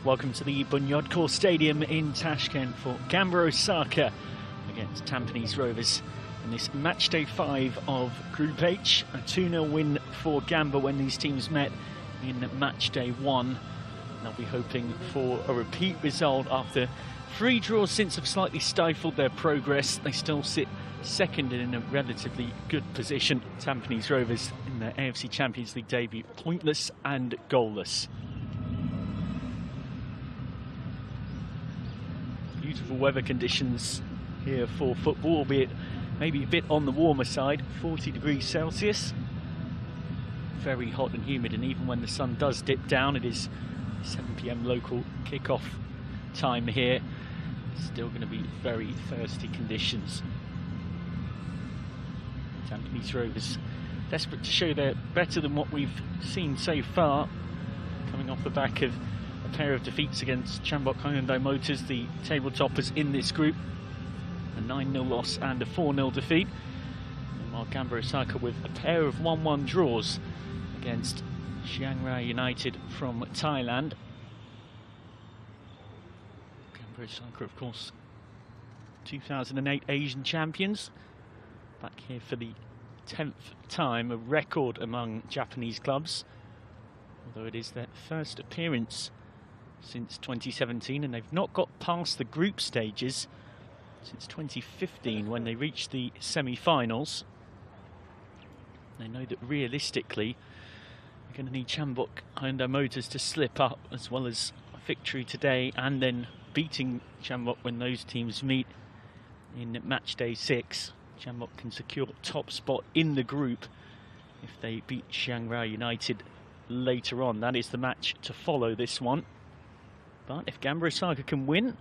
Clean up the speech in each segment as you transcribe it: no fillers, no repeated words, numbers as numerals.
Welcome to the Bunyodkor Stadium in Tashkent for Gamba Osaka against Tampines Rovers in this match day 5 of Group H. A 2-0 win for Gamba when these teams met in match day 1. They'll be hoping for a repeat result after 3 draws since have slightly stifled their progress. They still sit second in a relatively good position. Tampines Rovers in their AFC Champions League debut, pointless and goalless. Beautiful weather conditions here for football, albeit maybe a bit on the warmer side, 40 degrees Celsius. Very hot and humid, and even when the sun does dip down, it is 7 PM local kickoff time here. Still going to be very thirsty conditions. Tampines Rovers desperate to show they're better than what we've seen so far, coming off the back of a pair of defeats against Chambok Hyundai Motors, the table toppers in this group. A 9-0 loss and a 4-0 defeat. While Gamba Osaka with a pair of 1-1 draws against Chiang Rai United from Thailand. Gamba Osaka, of course, 2008 Asian champions. Back here for the 10th time, a record among Japanese clubs. Although it is their first appearance since 2017, and they've not got past the group stages since 2015 when they reached the semi-finals. They know that realistically they're going to need Chambok Hyundai Motors to slip up, as well as a victory today and then beating Chambok when those teams meet in match day 6. Chambok can secure top spot in the group if they beat Chiang Rai United later on. That is the match to follow this one. But if Gamba Osaka can win,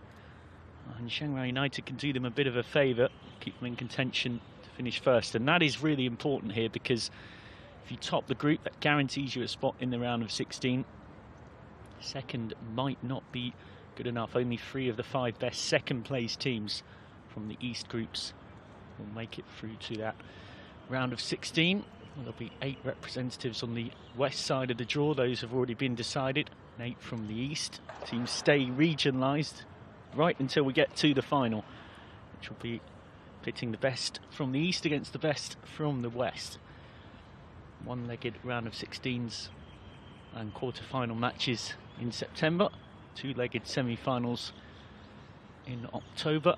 and Chiang Rai United can do them a bit of a favour, keep them in contention to finish first. And that is really important here, because if you top the group, that guarantees you a spot in the round of 16. Second might not be good enough. Only 3 of the 5 best second place teams from the East groups will make it through to that round of 16. Well, there'll be 8 representatives on the west side of the draw. Those have already been decided. 8 from the east. Teams stay regionalised right until we get to the final, which will be pitting the best from the east against the best from the west. One-legged round of 16s and quarter-final matches in September. 2-legged semi-finals in October.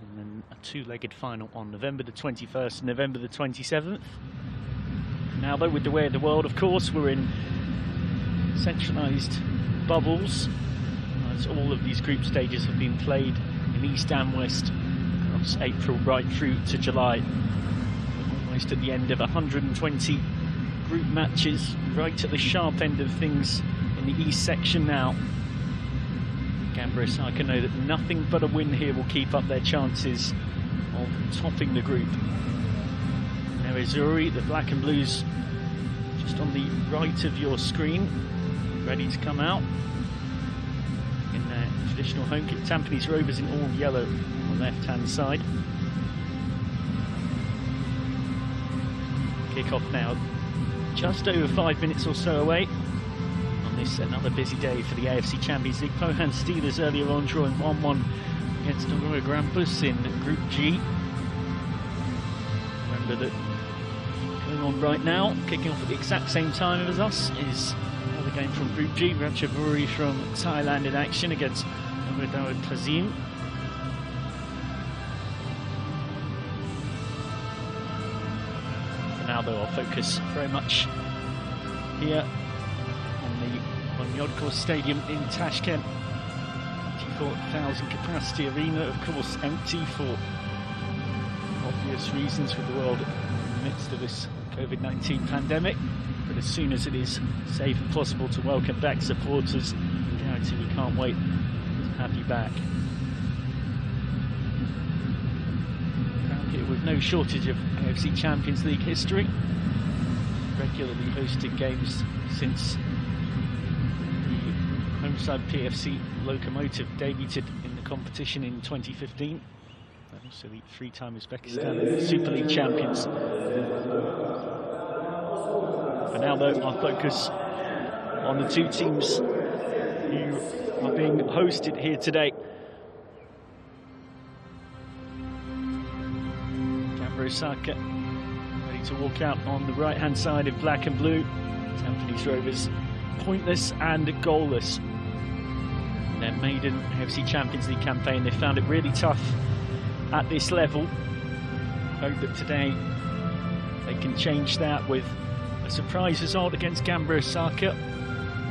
And then a 2-legged final on November the 21st and November the 27th. Now though, with the way of the world, of course, we're in centralised bubbles, as all of these group stages have been played in East and West across April right through to July. We're almost at the end of 120 group matches, right at the sharp end of things in the East section now. Gamba Osaka know that nothing but a win here will keep up their chances of topping the group. There is Uri, the black and blues, just on the right of your screen, ready to come out in their traditional home kit. Tampines Rovers in all yellow on the left-hand side. Kick-off now, just over 5 minutes or so away. On this, another busy day for the AFC Champions League. Pohang Steelers earlier on drawing 1-1 against Aurora Grampus in Group G. Remember that going on right now, kicking off at the exact same time as us, is another game from Group G. Ratchaburi from Thailand in action against Amadou Kazim. For now though, I'll focus very much here on the Bunyodkor Stadium in Tashkent. 84,000 capacity arena, of course empty for obvious reasons with the world in the midst of this COVID-19 pandemic. But as soon as it is safe and possible to welcome back supporters, I guarantee we can't wait to have you back. Around here with no shortage of AFC Champions League history. Regularly hosted games since the home side PFC Lokomotiv debuted in the competition in 2015. And also the 3-time Uzbekistan Super League champions. For now though, I'll focus on the 2 teams who are being hosted here today. Gamba Osaka ready to walk out on the right-hand side in black and blue. Tampines Rovers pointless and goalless. In their maiden AFC Champions League campaign, they found it really tough at this level. Hope that today they can change that with a surprise result against Gamba Osaka.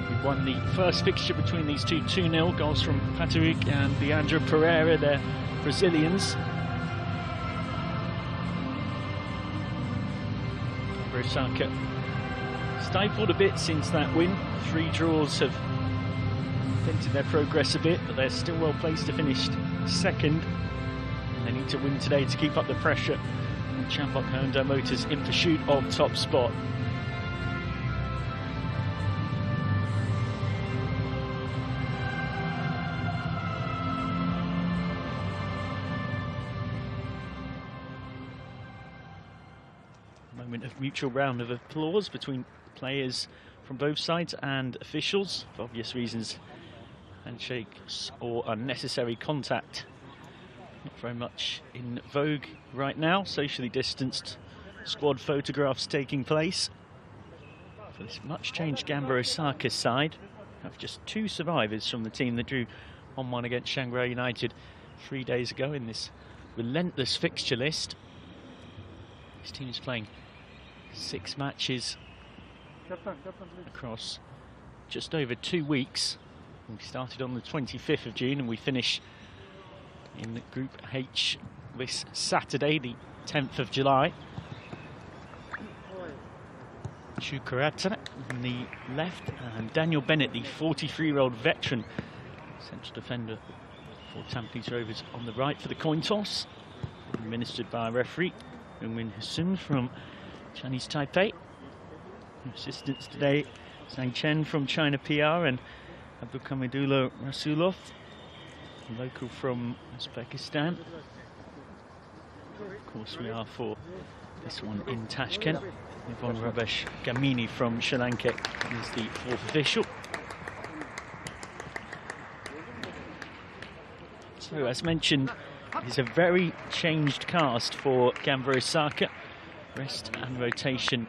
We won the first fixture between these two 2-0, goals from Patrick and Leandro Pereira, they're Brazilians. Gamba Osaka stifled a bit since that win. 3 draws have dented their progress a bit, but they're still well placed to finish second. And they need to win today to keep up the pressure on Chambok Hyundai Motors in pursuit of top spot. Moment of mutual round of applause between players from both sides and officials. For obvious reasons, handshakes or unnecessary contact not very much in vogue right now. Socially distanced squad photographs taking place for this much changed Gamba Osaka side. We have just 2 survivors from the team that drew 1-1 against Shanghai United 3 days ago in this relentless fixture list. This team is playing 6 matches across just over 2 weeks. We started on the 25th of June and we finish in Group H this Saturday, the 10th of July. Chukwurata on the left and Daniel Bennett, the 43-year-old veteran central defender for Tampines Rovers, on the right for the coin toss, administered by a referee, Min Hassoun from Chinese Taipei. Assistants today, Zhang Chen from China PR and Abdulkamidullah Rasulov, local from Uzbekistan. Of course, we are for this one in Tashkent. Yvonne Rabesh Gamini from Sri Lanka is the 4th official. So, as mentioned, it's a very changed cast for Gamba Osaka. Rest and rotation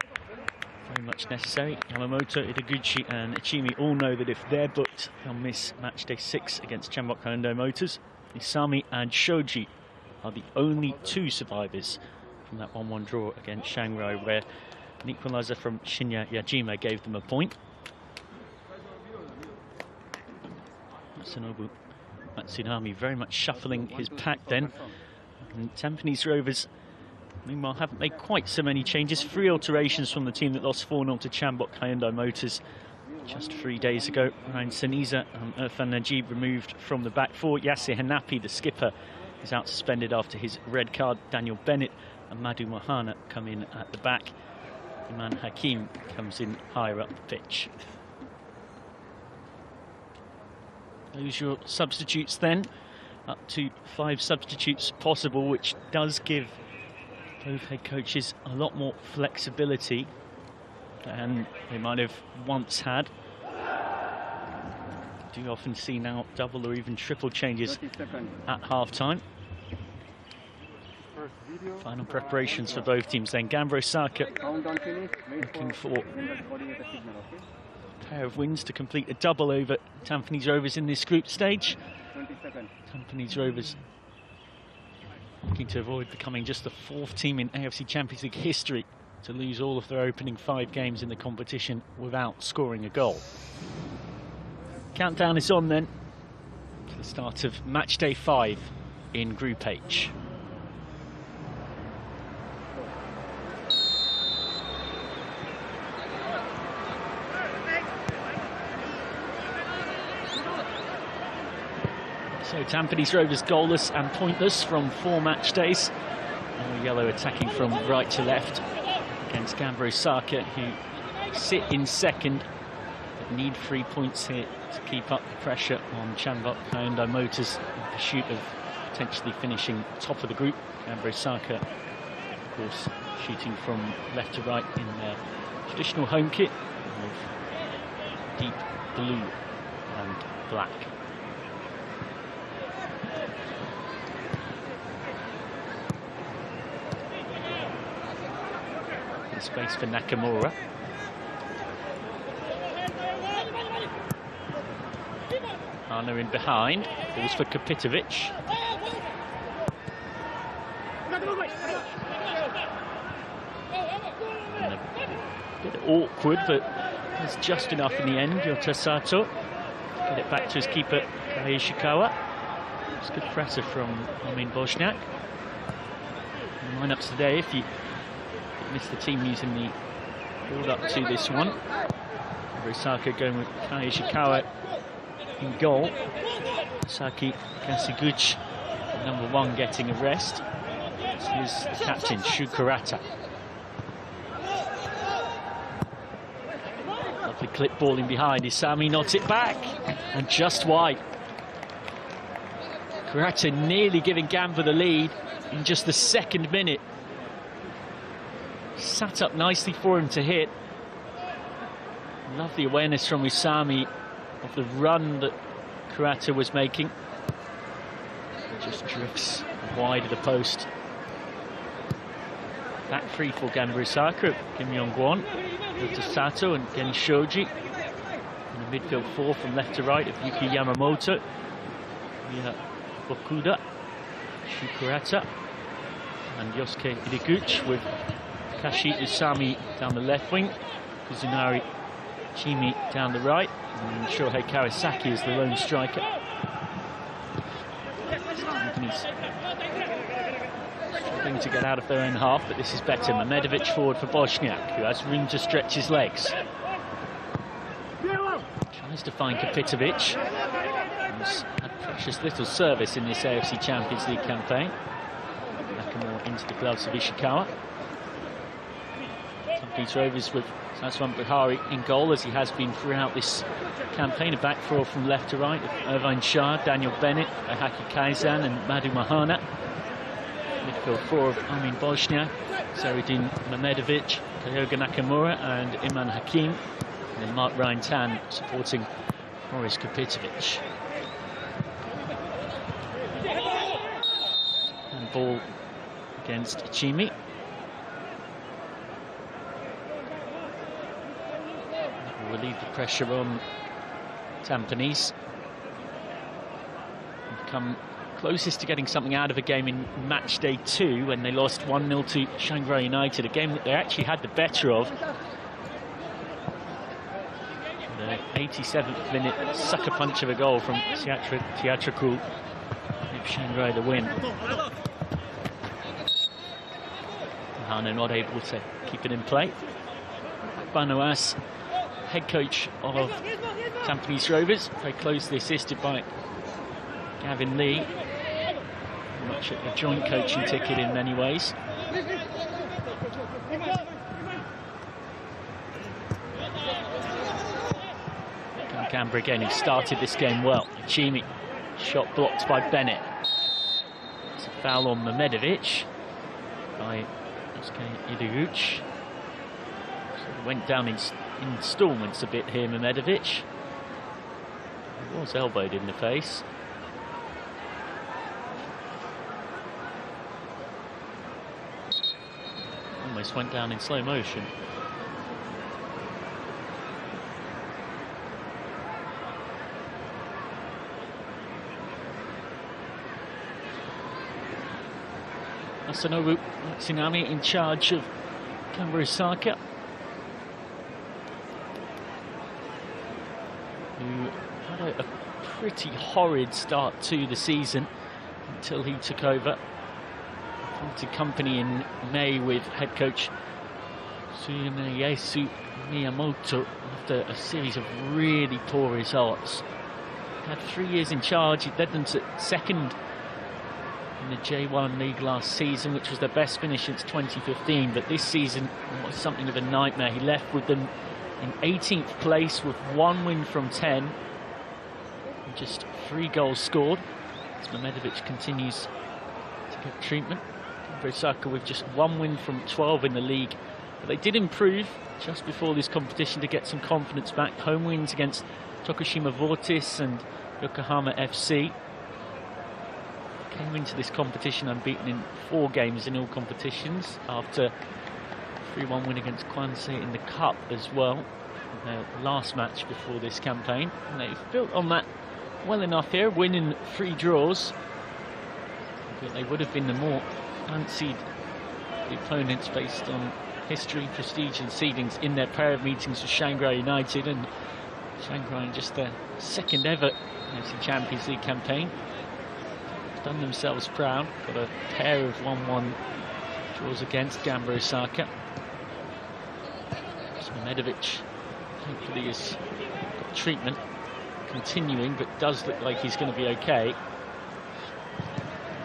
very much necessary. Yamamoto, Itaguchi and Ichimi all know that if they're booked, they'll miss match day 6 against Chambok Hyundai Motors. Isami and Shoji are the only 2 survivors from that 1-1 draw against Shanghai, where an equaliser from Shinya Yajima gave them a point. Masanobu Matsunami very much shuffling his pack then. And Tampines Rovers, meanwhile, haven't made quite so many changes. 3 alterations from the team that lost 4-0 to Chambok Hyundai Motors just 3 days ago. Ryan Seniza and Irfan Najib removed from the back 4. Yasser Hanapi, the skipper, is out suspended after his red card. Daniel Bennett and Madhu Mohana come in at the back. Iman Hakim comes in higher up the pitch. Those your substitutes then. Up to 5 substitutes possible, which does give both head coaches a lot more flexibility than they might have once had. Do you often see now double or even triple changes at half-time? Final preparations for both teams then. Gamba Osaka looking for a pair of wins to complete a double over Tampines Rovers in this group stage. Tampines Rovers looking to avoid becoming just the 4th team in AFC Champions League history to lose all of their opening 5 games in the competition without scoring a goal. Countdown is on then to the start of match day 5 in Group H. So Tampines Rovers goalless and pointless from 4 match days. Yellow attacking from right to left against Gamba Osaka, who sit in second but need 3 points here to keep up the pressure on Chambok Hyundai Motors in pursuit of potentially finishing top of the group. Gamba Osaka, of course, shooting from left to right in their traditional home kit of deep blue and black. Making space for Nakamura. Arna in behind. Balls for Kapitovic. And a bit awkward, but it's just enough in the end. Yota Sato. Get it back to his keeper, Ishikawa. It's good pressure from Armin Bosniak. The lineups today, if you missed the team using the build-up to this one. Osaka going with Kai Ishikawa in goal. Saki Kasiguchi, number 1, getting a rest. This is the captain, Shukurata. Lovely clip ball in behind. Isami nods it back, and just wide. Kurata nearly giving Gamba the lead in just the 2nd minute. Sat up nicely for him to hit. Lovely awareness from Isami of the run that Kurata was making. It just drifts wide of the post. Back free for Gamba Osaka, Kim Yong-gwon, Yota Sato and Gen Shoji. In the midfield 4 from left to right of Yuki Yamamoto. Miya Okuda, Shukurata and Yosuke Hidiguchi with Kashi Usami down the left wing, Kuzunari Chimi down the right, and Shohei Kawasaki is the lone striker. Tampines struggling to get out of their own half, but this is better. Mamedovic forward for Bosniak, who has room to stretch his legs. Tries to find Kapitovic, who's had precious little service in this AFC Champions League campaign. Nakamura into the gloves of Ishikawa. Tampines Rovers with Saswan Buhari in goal, as he has been throughout this campaign. A back 4 from left to right of Irvine Shah, Daniel Bennett, Ahaki Kaizan and Madu Mahana. Midfield 4 of Armin Bosniak, Seridin Mamedovic, Kyoga Nakamura and Iman Hakim. And then Mark Ryan Tan supporting Boris Kapitovic. And ball against Chimi. Relieve the pressure on Tampines. They've come closest to getting something out of a game in match day 2 when they lost 1-0 to Shanghai United, a game that they actually had the better of. The 87th minute sucker punch of a goal from Teatricul gave Shanghai the win. Hana not able to keep it in play. Banoas, head coach of Tampines Rovers, very closely assisted by Gavin Lee. Very much a joint coaching ticket in many ways. Gamba again, who started this game well. Chimi, shot blocked by Bennett. It's a foul on Mamedovic by Yosuke Hidiguchi. Went down in instalments a bit here, Mamedovic. He was elbowed in the face. Almost went down in slow motion. Masanobu Tsunami in charge of Gamba Osaka, who had a pretty horrid start to the season until he took over. Parted company in May with head coach Tsuneyasu Miyamoto after a series of really poor results. He had 3 years in charge. He led them to second in the J1 League last season, which was their best finish since 2015, but this season was something of a nightmare. He left with them in 18th place with 1 win from 10 and just 3 goals scored, as Mamedovic continues to get treatment. Osaka with just 1 win from 12 in the league, but they did improve just before this competition to get some confidence back. Home wins against Tokushima Vortis and Yokohama FC. Came into this competition unbeaten in 4 games in all competitions after 3-1 win against Kwanse in the Cup as well, their last match before this campaign. And they've built on that well enough here, winning 3 draws. But they would have been the more fancied opponents based on history, prestige and seedings in their pair of meetings with Shanghai United, and Shanghai in just their second ever AFC Champions League campaign. Done themselves proud, got a pair of 1-1 draws against Gamba Osaka. Medovic hopefully has got treatment continuing, but does look like he's going to be okay.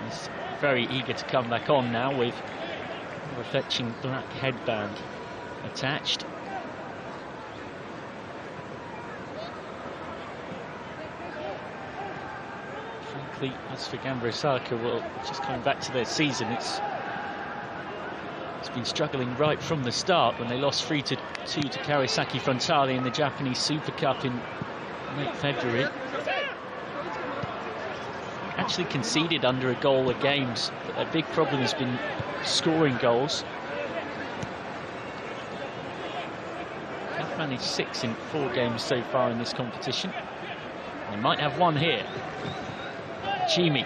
He's very eager to come back on now with a fetching black headband attached. Frankly, as for Gamba Osaka, well, just coming back to their season, it's been struggling right from the start when they lost 3-2 to Kawasaki Frontale in the Japanese Super Cup in late February. Actually conceded under a goal a game, but their big problem has been scoring goals. They've managed 6 in 4 games so far in this competition. They might have one here. Chimi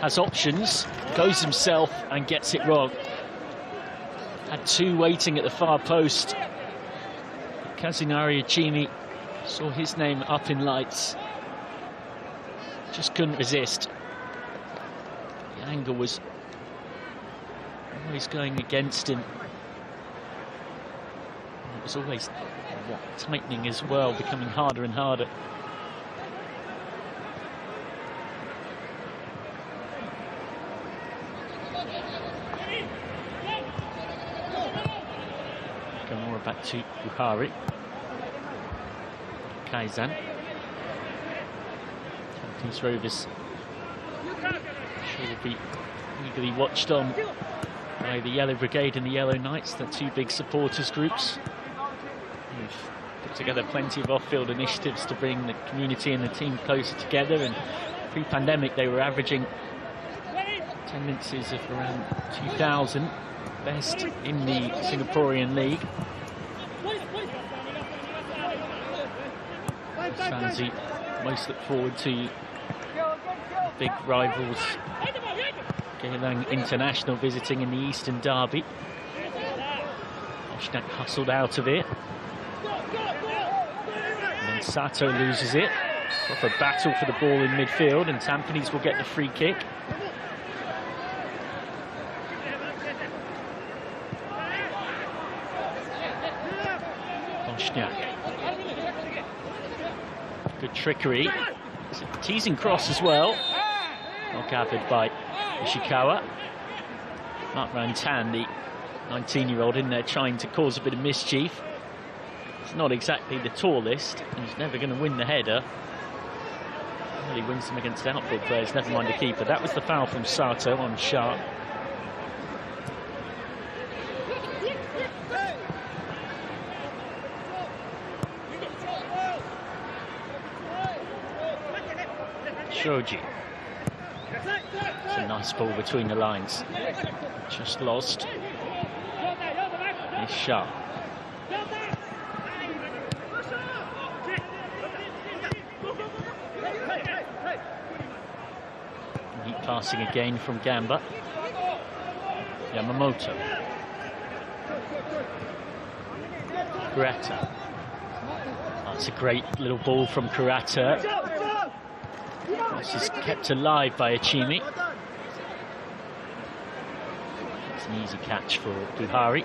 has options, goes himself and gets it wrong. Had 2 waiting at the far post. Kazunari Achimi saw his name up in lights. Just couldn't resist. The angle was always going against him. And it was always tightening as well, becoming harder and harder. Back to Buhari. Kaizan. Tampines Rovers sure will be eagerly watched on by the Yellow Brigade and the Yellow Knights, the 2 big supporters groups. We've put together plenty of off-field initiatives to bring the community and the team closer together, and pre-pandemic they were averaging attendances of around 2,000, best in the Singaporean league. Fans most look forward to big rivals Geylang International visiting in the Eastern Derby. Oshnak hustled out of it. And then Sato loses it. Proper battle for the ball in midfield, and Tampines will get the free kick. Oshnak. Good trickery. It's a teasing cross as well. Not gathered by Ishikawa. Mark Rantan, the 19-year-old, in there trying to cause a bit of mischief. He's not exactly the tallest, and he's never going to win the header. Well, he wins them against outfield players, never mind the keeper. That was the foul from Sato on Sharp. Shoji. It's a nice ball between the lines. Just lost. It's Sharp. Neat passing again from Gamba. Yamamoto. Kurata. That's a great little ball from Kurata. This is kept alive by Achimi. It's an easy catch for Buhari.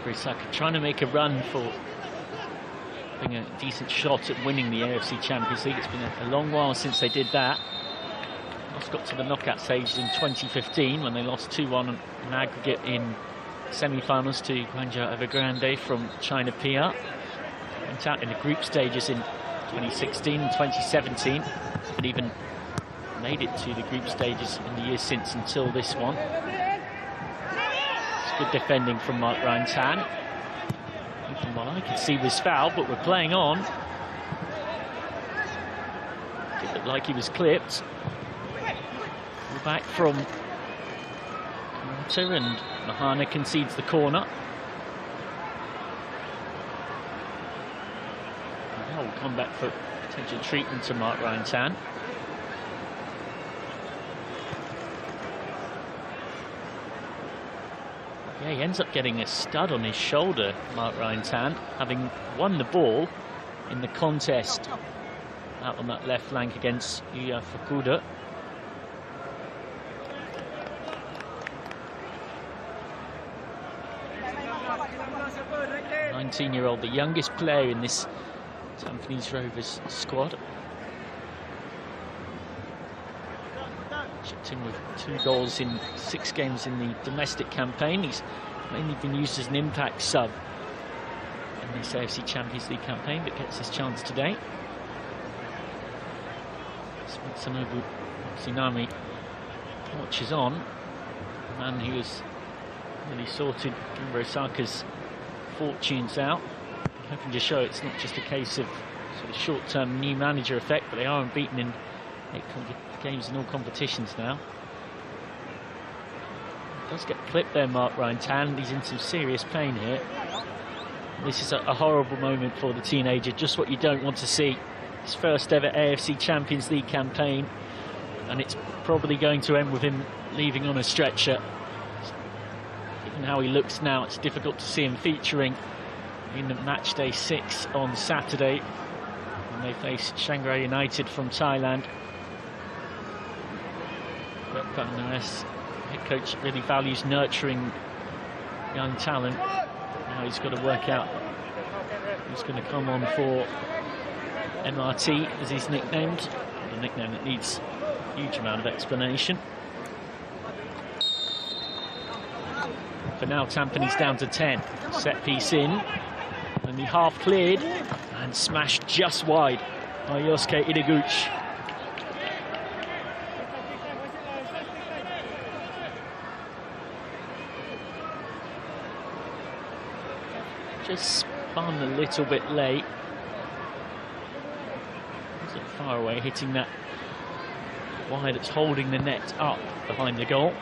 Osaka trying to make a run for being a decent shot at winning the AFC Champions League. It's been a long while since they did that. Last got to the knockout stage in 2015 when they lost 2-1 in aggregate in semi-finals to Guangzhou Evergrande from China Pia. Went out in the group stages in 2016 and 2017, but even made it to the group stages in the years since until this one. It's good defending from Mark Rantan. From what I could see was foul, but we're playing on. It looked like he was clipped. Back from Carter, and Mahana concedes the corner. Now we'll come back for potential treatment to Mark Ryan Tan. Yeah, he ends up getting a stud on his shoulder, Mark Ryan Tan, having won the ball in the contest out on that left flank against Yuya Fukuda. 19-year-old, the youngest player in this Tampines Rovers squad. Chipped in with 2 goals in 6 games in the domestic campaign. He's mainly been used as an impact sub in this AFC Champions League campaign, but gets his chance today. Sanobu Tsunami watches on. The man who has really sorted Gamba Osaka's fortunes out, hoping to show it's not just a case of sort of short-term new manager effect, but they are unbeaten in 8 games in all competitions now. Does get clipped there, Mark Ryan Tan. He's in some serious pain here. This is a horrible moment for the teenager, just what you don't want to see. His first ever AFC Champions League campaign, and it's probably going to end with him leaving on a stretcher. Given how he looks now, it's difficult to see him featuring in the match day 6 on Saturday when they face Chiang Rai United from Thailand. But nonetheless, head coach really values nurturing young talent. Now he's got to work out who's going to come on for MRT, as he's nicknamed, a nickname that needs a huge amount of explanation. For now, Tampines down to 10. Set piece in, and the half cleared and smashed just wide by Yosuke Ideguchi. Just spun a little bit late. Wasn't far away, hitting that wire that's holding the net up behind the goal.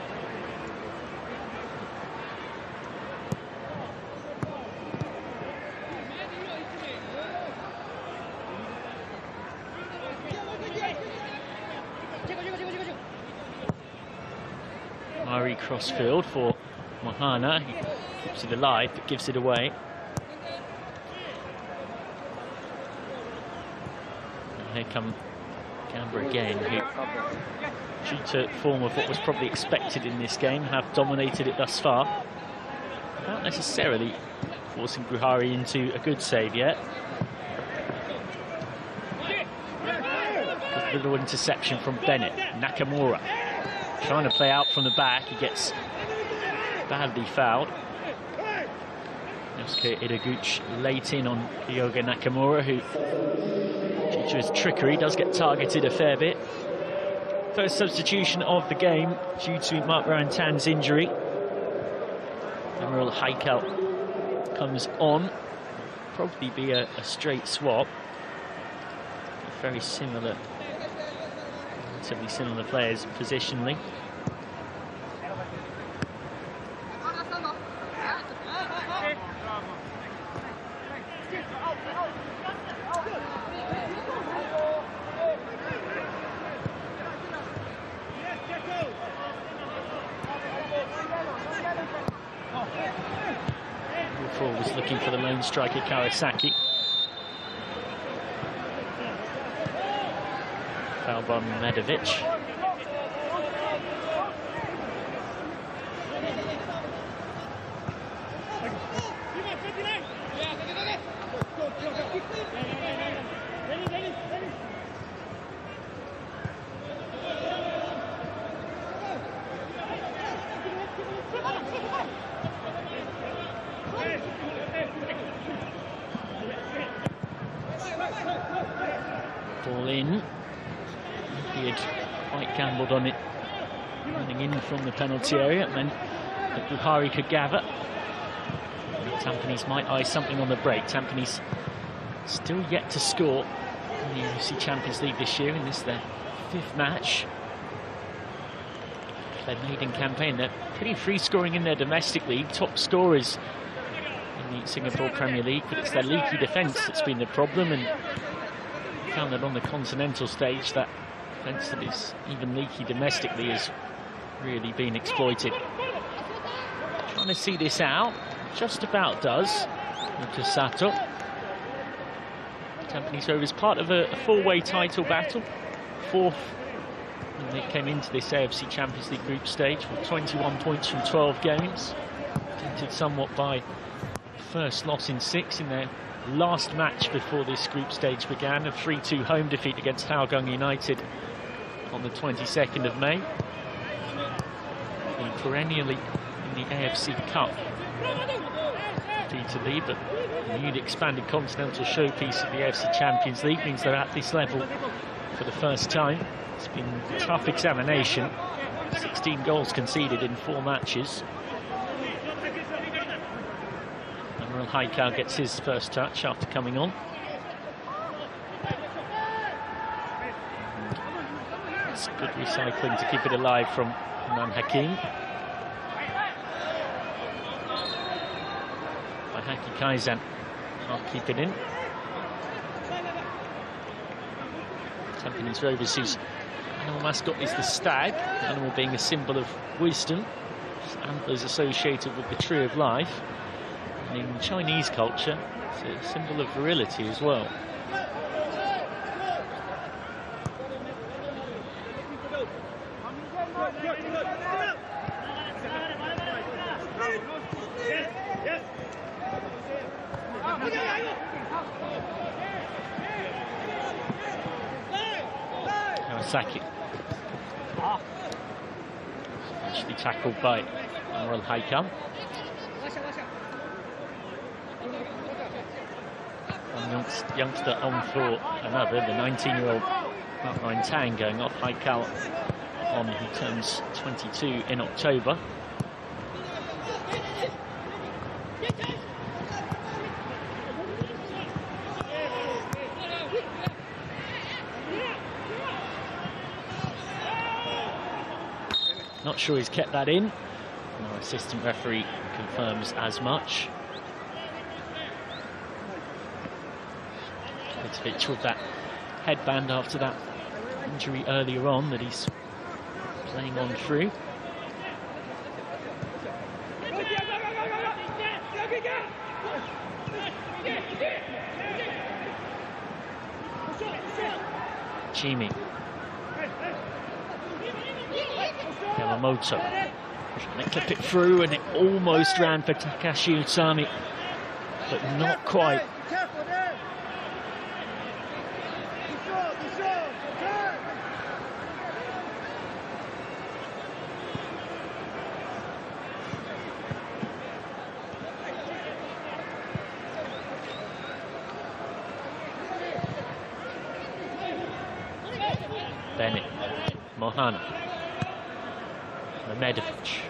Murray crossfield for Mahana. He keeps it alive but gives it away. And here come Gamba again, who, due to form of what was probably expected in this game, have dominated it thus far. Not necessarily forcing Buhari into a good save yet. Good little interception from Bennett. Nakamura trying to play out from the back. He gets badly fouled. Yosuke Ideguchi late in on Ryoga Nakamura, who, due to his trickery, does get targeted a fair bit. First substitution of the game due to Mark Ryan Tan's injury. Emerald Haikal comes on. Probably be a straight swap. Very similar, relatively similar players positionally. Was looking for the lone striker Kawasaki. Foul by Medovic. Ball in. He had quite gambled on it running in from the penalty area, and then Buhari could gather. Tampines might eye something on the break. Tampines still yet to score in the AFC Champions League this year, in this their 5th match. Their maiden campaign. They're pretty free-scoring in their domestic league, top scorers in the Singapore Premier League, but it's their leaky defence that's been the problem, and found that on the continental stage, that defence that is even leaky domestically has really been exploited. Trying to see this out, just about does. To Sato. Tampines Rovers part of a 4-way title battle, 4th. And they came into this AFC Champions League group stage with 21 points from 12 games. Dented somewhat by first loss in 6 in their last match before this group stage began, a 3-2 home defeat against Hougang United on the 22nd of May. Being perennially in the AFC Cup repeatedly, but the newly expanded continental showpiece of the AFC Champions League means they're at this level for the first time. It's been a tough examination. 16 goals conceded in 4 matches. And Haikal gets his first touch after coming on. It's good recycling to keep it alive from Nan Hakim. By Haki Kaizan, can't keep it in. Tampines Rovers, whose animal mascot is the stag, the animal being a symbol of wisdom, antlers associated with the tree of life. And in Chinese culture, it's a symbol of virility as well. Kawasaki. Actually tackled by Amrul Haikal. One youngster on for another, the 19-year-old Mark Tang going off. Haikal on, who turns 22 in October. Not sure he's kept that in. Our assistant referee confirms as much. Kovacevic with that headband after that injury earlier on that he's playing on through. Chimi. Yamamoto trying to clip it through, and it almost ran for Takashi Utami, but not quite. Bennett, Mohana, Medovic.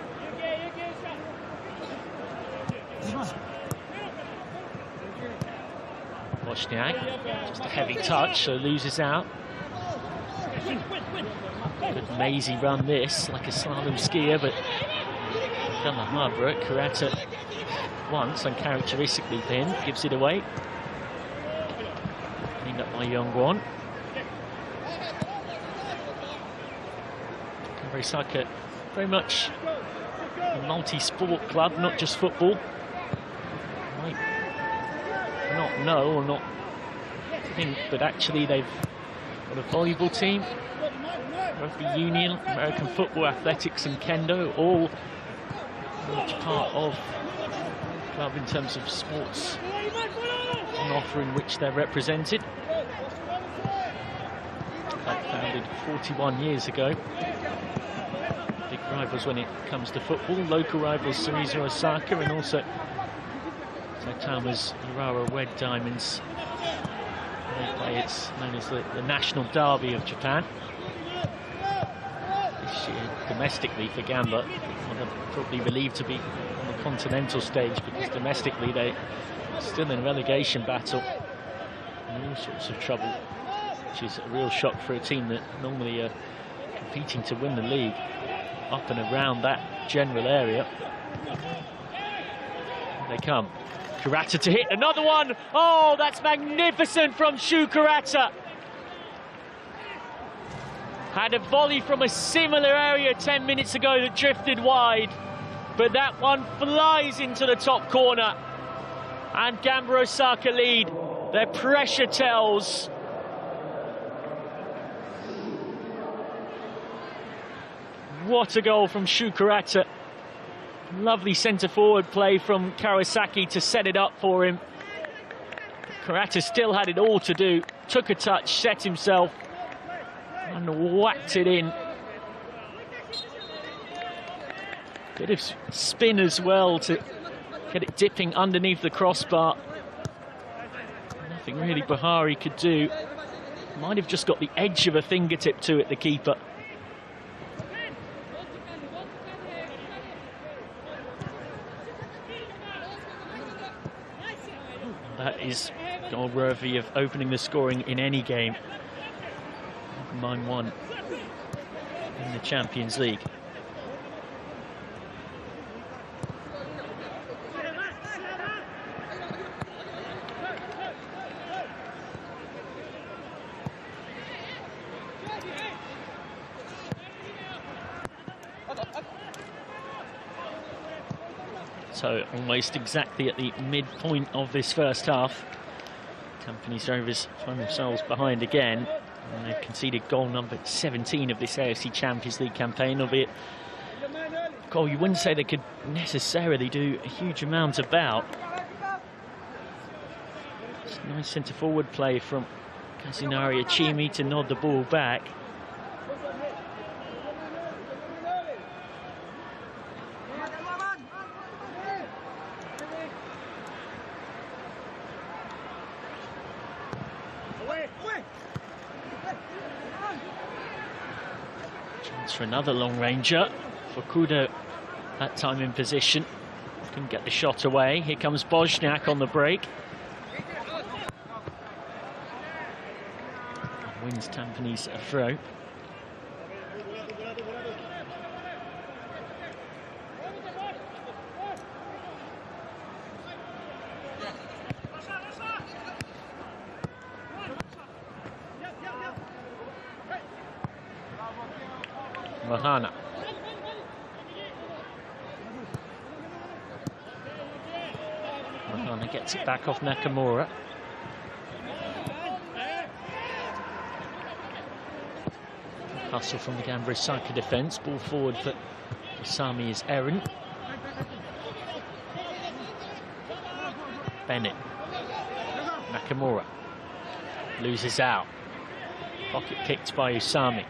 Wozniak, just a heavy touch, so loses out. Good mazy run this, like a slalom skier, but done the hard work. Kurata once, uncharacteristically thin, gives it away. Cleaned up by Yongwon. Gamba Osaka, very much a multi-sport club, not just football. Might not know or not think, but actually they've got a volleyball team, rugby union, American football, athletics and kendo, all much part of the club in terms of sports on offer in which they're represented. Club founded 41 years ago. Big rivals when it comes to football, local rivals Cerezo Osaka and also Saitama's Urawa Red Diamonds. They play, it's known as the national derby of Japan. This year, domestically for Gamba, they're probably believed to be on the continental stage because domestically they're still in relegation battle and all sorts of trouble which is a real shock for a team that normally are competing to win the league up and around that general area. Here they come. Kurata to hit another one. Oh, that's magnificent from Shu Kurata. Had a volley from a similar area 10 minutes ago that drifted wide, but that one flies into the top corner. And Gamba Osaka lead. Their pressure tells. What a goal from Shu Kurata. Lovely centre-forward play from Kawasaki to set it up for him. Kurata still had it all to do. Took a touch, set himself, and whacked it in. Bit of spin as well to get it dipping underneath the crossbar. Nothing really Bahari could do. Might have just got the edge of a fingertip to it, the keeper. That is goal worthy of opening the scoring in any game. Never mind one in the Champions League. So almost exactly at the midpoint of this first half, Tampines Rovers find themselves behind again, and they've conceded goal number 17 of this AFC Champions League campaign, albeit a goal you wouldn't say they could necessarily do a huge amount about. It's a nice centre-forward play from Kazunari Achimi to nod the ball back. For another long ranger. Fukuda that time in position. Couldn't get the shot away. Here comes Bosniak on the break. Wins Tampines a throw. Mahana. Mahana gets it back off Nakamura. Hustle from the Gamba Osaka defence. Ball forward for Usami is errant. Bennett. Nakamura. Loses out. Pocket kicked by Usami.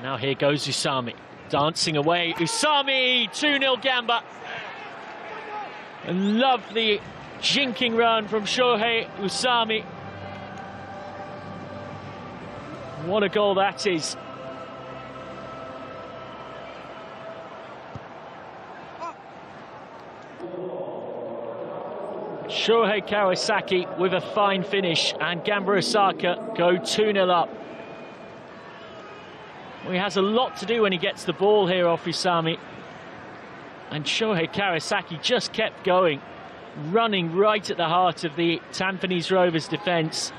Now here goes Usami, dancing away. Usami, 2-0 Gamba. A lovely jinking run from Shohei Usami. What a goal that is. Shohei Kawasaki with a fine finish, and Gamba Osaka go 2-0 up. Well, he has a lot to do when he gets the ball here off Usami. And Shohei Kawasaki just kept going, running right at the heart of the Tampines Rovers defence.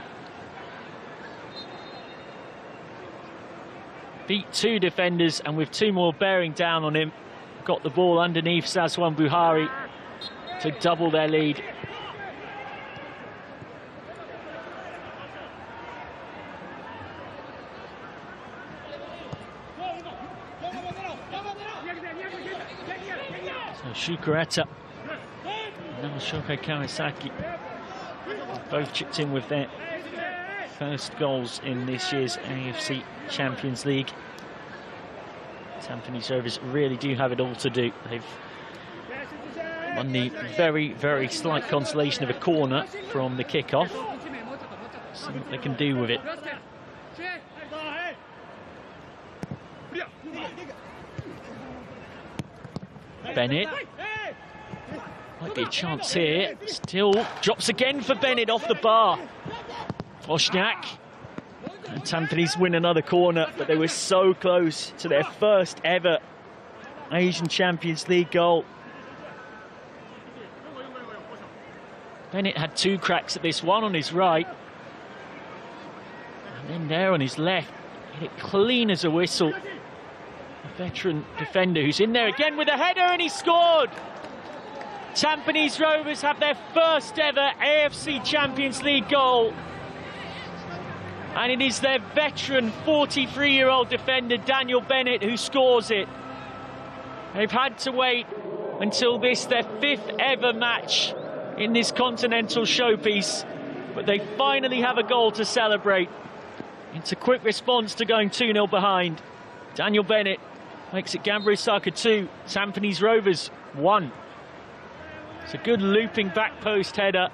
Beat two defenders, and with two more bearing down on him, got the ball underneath Sazwan Buhari to double their lead. Shu Kurata, now Shohei Kawasaki, both chipped in with their first goals in this year's AFC Champions League. Tampines Rovers really do have it all to do. They've won the very, very slight consolation of a corner from the kickoff. See what they can do with it. Bennett. Might be a chance here. Still drops again for Bennett off the bar. Wozniak. And Tampines win another corner, but they were so close to their first ever Asian Champions League goal. Bennett had 2 cracks at this, one on his right, and then there on his left. Hit it clean as a whistle. A veteran defender who's in there again with a header, and he scored! Tampines Rovers have their first ever AFC Champions League goal. And it is their veteran 43-year-old defender, Daniel Bennett, who scores it. They've had to wait until this, their 5th ever match in this continental showpiece. But they finally have a goal to celebrate. It's a quick response to going 2-0 behind. Daniel Bennett makes it Gamba Osaka 2, Tampines Rovers 1. It's a good looping back post header.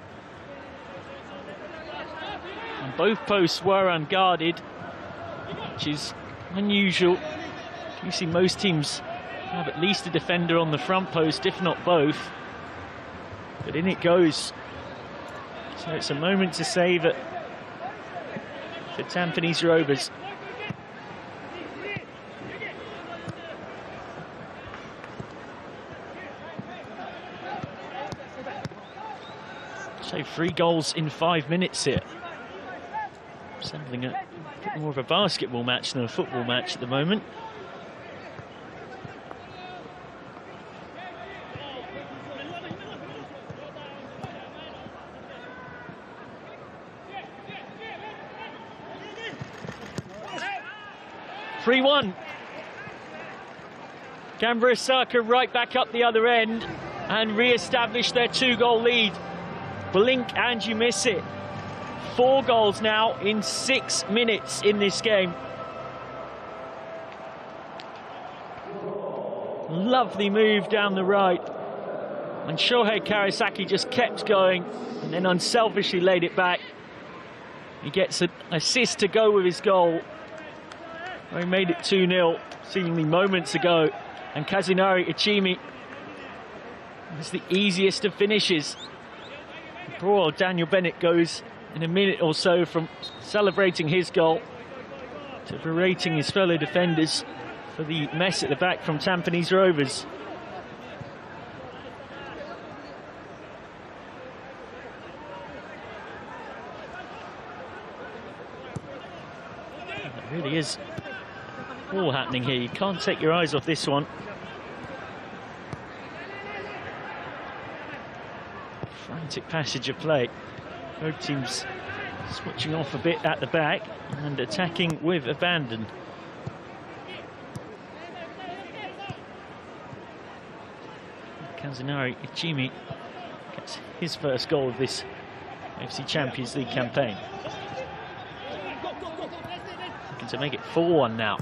And both posts were unguarded, which is unusual. You see most teams have at least a defender on the front post, if not both. But in it goes. So it's a moment to savour for Tampines Rovers. So 3 goals in 5 minutes here. Resembling a bit more of a basketball match than a football match at the moment. (3-1). Gamba Osaka right back up the other end and re-establish their 2-goal lead. Blink and you miss it. 4 goals now in 6 minutes in this game. Lovely move down the right. And Shohei Karasaki just kept going and then unselfishly laid it back. He gets an assist to go with his goal. He made it 2-0 seemingly moments ago. And Kazunari Ichimi is the easiest of finishes. Poor Daniel Bennett goes in a minute or so from celebrating his goal to berating his fellow defenders for the mess at the back from Tampines Rovers. It really is all happening here. You can't take your eyes off this one. Frantic passage of play. Both teams switching off a bit at the back and attacking with abandon. Kazunari Ichimi gets his first goal of this AFC Champions League campaign. Looking to make it 4-1 now.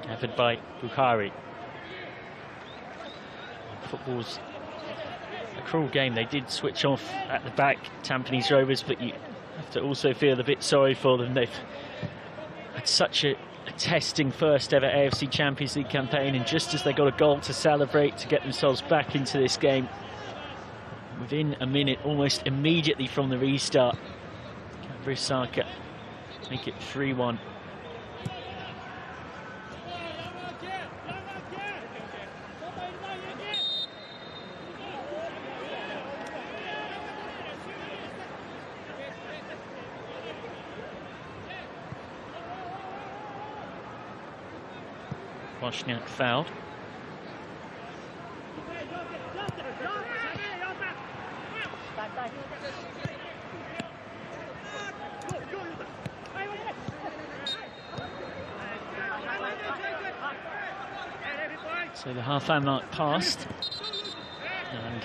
Gathered by Bukhari. Football's a cruel game. They did switch off at the back, Tampines Rovers, but you have to also feel a bit sorry for them. They've had such a testing first ever AFC Champions League campaign, and just as they got a goal to celebrate to get themselves back into this game, within a minute, almost immediately from the restart, Gamba Osaka make it 3-1. Wozniak fouled. So the half-hour mark passed, and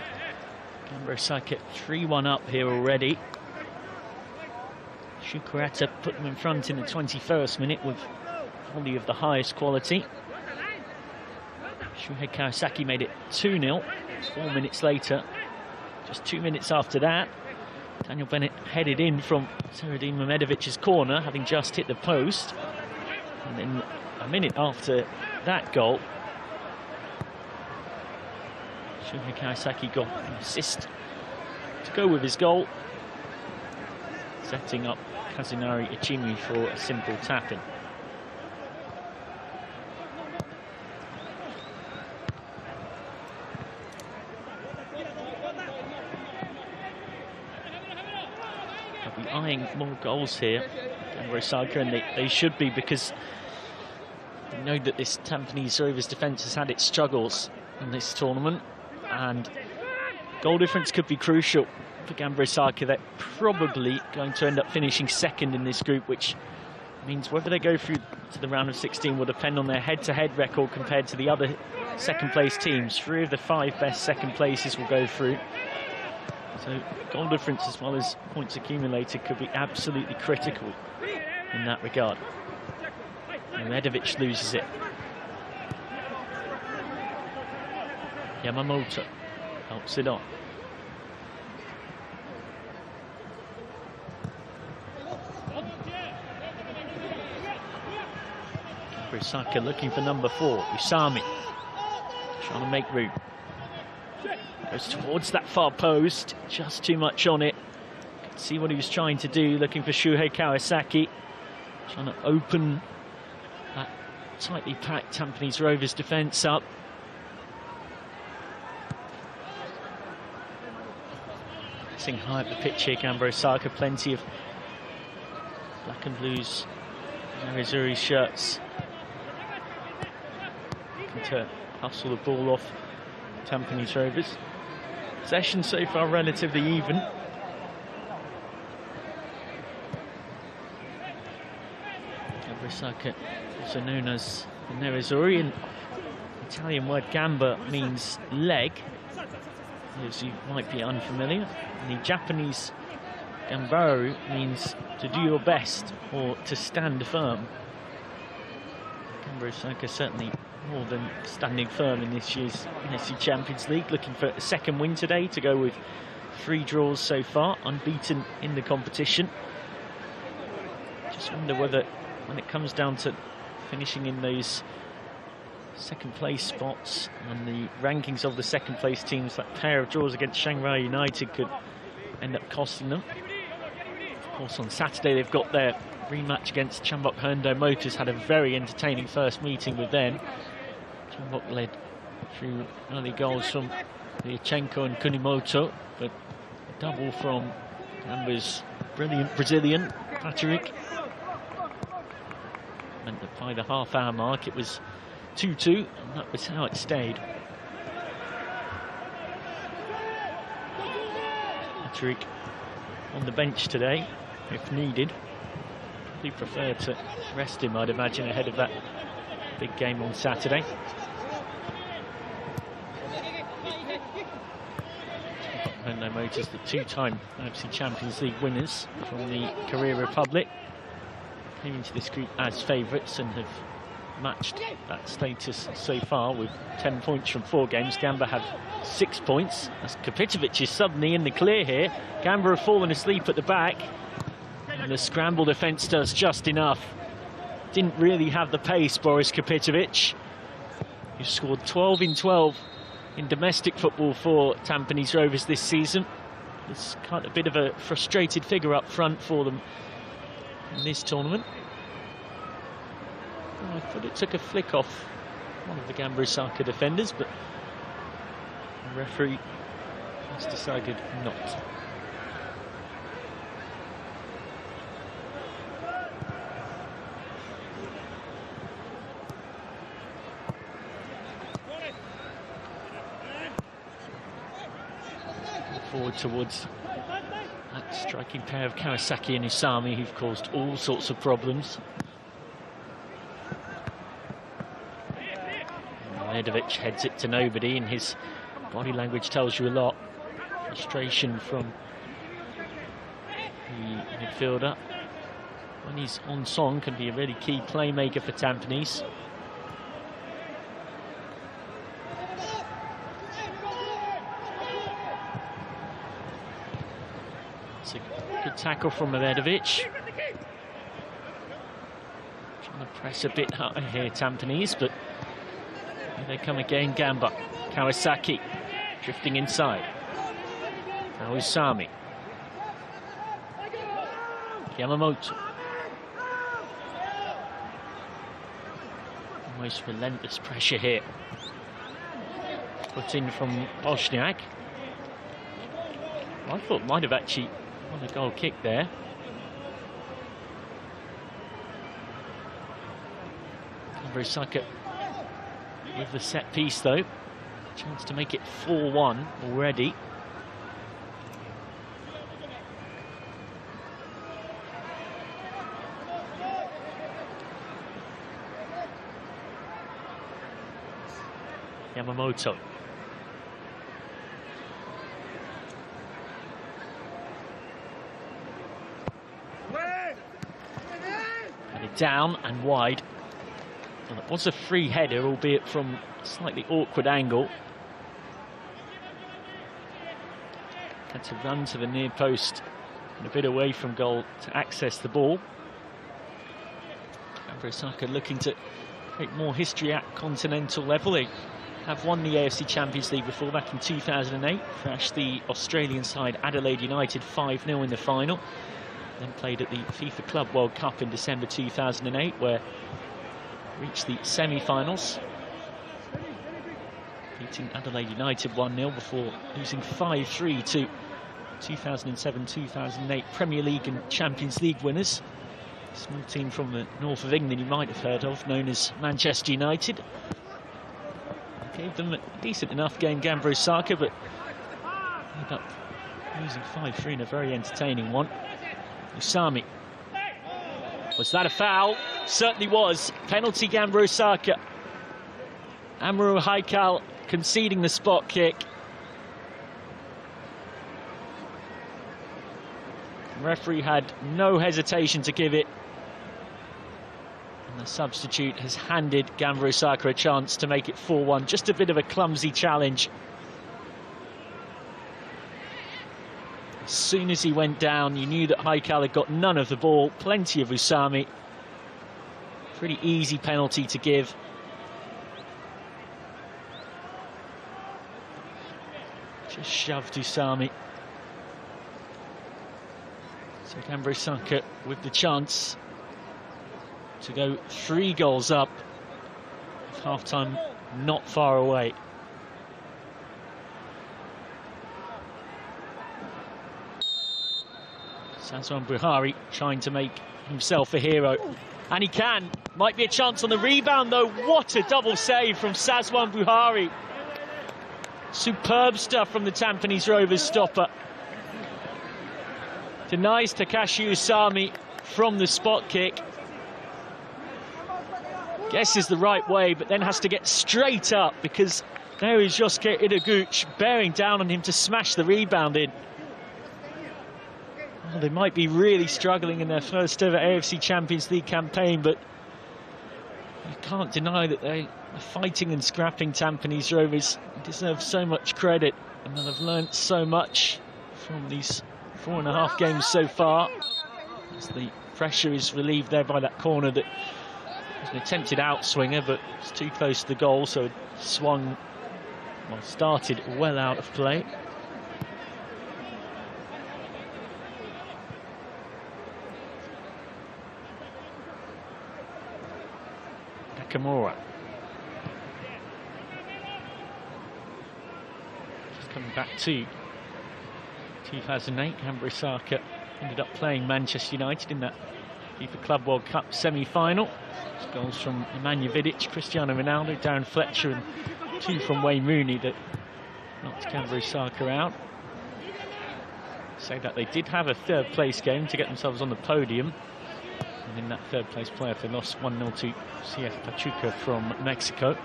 Gamba Osaka 3-1 up here already. Shukurata put them in front in the 21st minute with volley of the highest quality. Shuhei Kawasaki made it 2-0. 4 minutes later, just 2 minutes after that, Daniel Bennett headed in from Seradin Mehmedovic's corner, having just hit the post. And then a minute after that goal, Shuhei Kawasaki got an assist to go with his goal, setting up Kazunari Ichimi for a simple tap-in. They'll be eyeing more goals here, Gamba Osaka, and they should be, because they know that this Tampines Rovers defence has had its struggles in this tournament, and goal difference could be crucial for Gamba Osaka. They're probably going to end up finishing second in this group, which means whether they go through to the round of 16 will depend on their head-to-head record compared to the other second-place teams. 3 of the 5 best second places will go through. So goal difference as well as points accumulated could be absolutely critical in that regard. Mehmedovic loses it. Yamamoto helps it on. Osaka looking for number 4, Usami, trying to make room. Goes towards that far post, just too much on it. Could see what he was trying to do, looking for Shuhei Kawasaki, trying to open that tightly packed Tampines Rovers defence up. Pressing high up the pitch here, Gamba Osaka, plenty of black and blues, Arizuri shirts. Looking to hustle the ball off Tampines Rovers. Possession so far relatively even. Gamba Osaka, also known as the Nerazzurri, and the Italian word gamba means leg, as you might be unfamiliar. And the Japanese gambaru means to do your best or to stand firm. Gamba Osaka certainly more than standing firm in this year's AFC Champions League, looking for a second win today to go with 3 draws so far, unbeaten in the competition. Just wonder whether, when it comes down to finishing in those second place spots and the rankings of the second place teams, that pair of draws against Shanghai United could end up costing them. Of course, on Saturday they've got their rematch against Chambok Hyundai Motors. Had a very entertaining first meeting with them. Chambok led through early goals from Lyachenko and Kunimoto, but a double from Gamba's brilliant Brazilian, Patrick, meant that by the half-hour mark it was 2-2, and that was how it stayed. Patrick on the bench today, if needed. Probably prefer to rest him, I'd imagine, ahead of that big game on Saturday. Hyundai Motors, the 2-time AFC Champions League winners from the Korea Republic, came into this group as favourites and have matched that status so far with 10 points from 4 games. Gamba have 6 points. As Kapitovic is suddenly in the clear here. Gamba have fallen asleep at the back, and the scramble defence does just enough. Didn't really have the pace, Boris Kapitovic, who scored 12 in 12 in domestic football for Tampines Rovers this season. It's kind of a bit of a frustrated figure up front for them in this tournament. Oh, I thought it took a flick off one of the Gamba Osaka defenders, but the referee has decided not. Forward towards that striking pair of Kawasaki and Usami, who've caused all sorts of problems. Mehmedovich heads it to nobody, and his body language tells you a lot. Frustration from the midfielder. When he's on song, can be a really key playmaker for Tampines. It's a good tackle from Mladevic. Trying to press a bit high here, Tampines, but here they come again, Gamba. Kawasaki drifting inside. Now Usami. Yamamoto. Almost relentless pressure here. Put in from Bosniak. I thought might have actually won a goal kick there. Gamba Osaka with the set piece though. Chance to make it 4-1 already. Yamamoto. Headed down and wide. Well, it was a free header, albeit from a slightly awkward angle. Had to run to the near post and a bit away from goal to access the ball. Gamba Osaka looking to create more history at continental level. They have won the AFC Champions League before, back in 2008. Thrashed the Australian side Adelaide United 5-0 in the final. Then played at the FIFA Club World Cup in December 2008, where reached the semi-finals, beating Adelaide United 1-0 before losing 5-3 to 2007-2008 Premier League and Champions League winners. A small team from the north of England you might have heard of, known as Manchester United. Gave them a decent enough game, Gamba Osaka, but ended up losing 5-3 in a very entertaining one. Usami. Was that a foul? Certainly was. Penalty, Gamba Osaka. Amaro Haikal conceding the spot kick. The referee had no hesitation to give it. And the substitute has handed Gamba Osaka a chance to make it 4-1. Just a bit of a clumsy challenge. As soon as he went down, you knew that Haikal had got none of the ball. Plenty of Usami. Pretty easy penalty to give. Just shoved Usami. So Gamba Osaka with the chance to go 3 goals up. Half-time not far away. Sazwan Buhari trying to make himself a hero. And he can. Might be a chance on the rebound though. What a double save from Sazwan Buhari. Superb stuff from the Tampines Rovers stopper. Denies Takashi Usami from the spot kick. Guesses the right way, but then has to get straight up because there is Josuke Idaguchi bearing down on him to smash the rebound in. Well, they might be really struggling in their first ever AFC Champions League campaign, but you can't deny that they are fighting and scrapping. Tampines Rovers deserve so much credit, and they'll have learnt so much from these 4.5 games so far. As the pressure is relieved there by that corner that was an attempted outswinger, but it's too close to the goal, so it swung, well, started well out of play. Nakamura. Just coming back to 2008, Gamba Osaka ended up playing Manchester United in that FIFA Club World Cup semi-final. Goals from Nemanja Vidic, Cristiano Ronaldo, Darren Fletcher, and 2 from Wayne Rooney that knocked Gamba Osaka out. Say that they did have a third-place game to get themselves on the podium. And in that third-place playoff, they lost 1-0 to CF Pachuca from Mexico.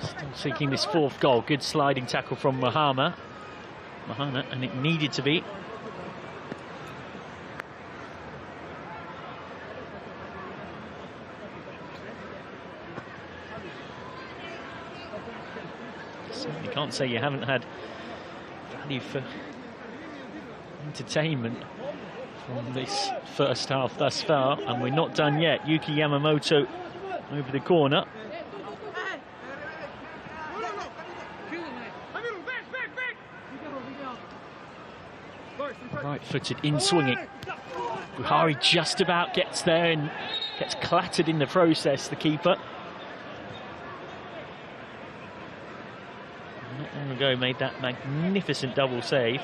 Still seeking this 4th goal. Good sliding tackle from Mahana, and it needed to be. certainly can't say you haven't had value for entertainment from this first half thus far, and we're not done yet. Yuki Yamamoto over the corner. Right-footed in-swinging. Buhari just about gets there and gets clattered in the process, the keeper. Not long ago made that magnificent double save.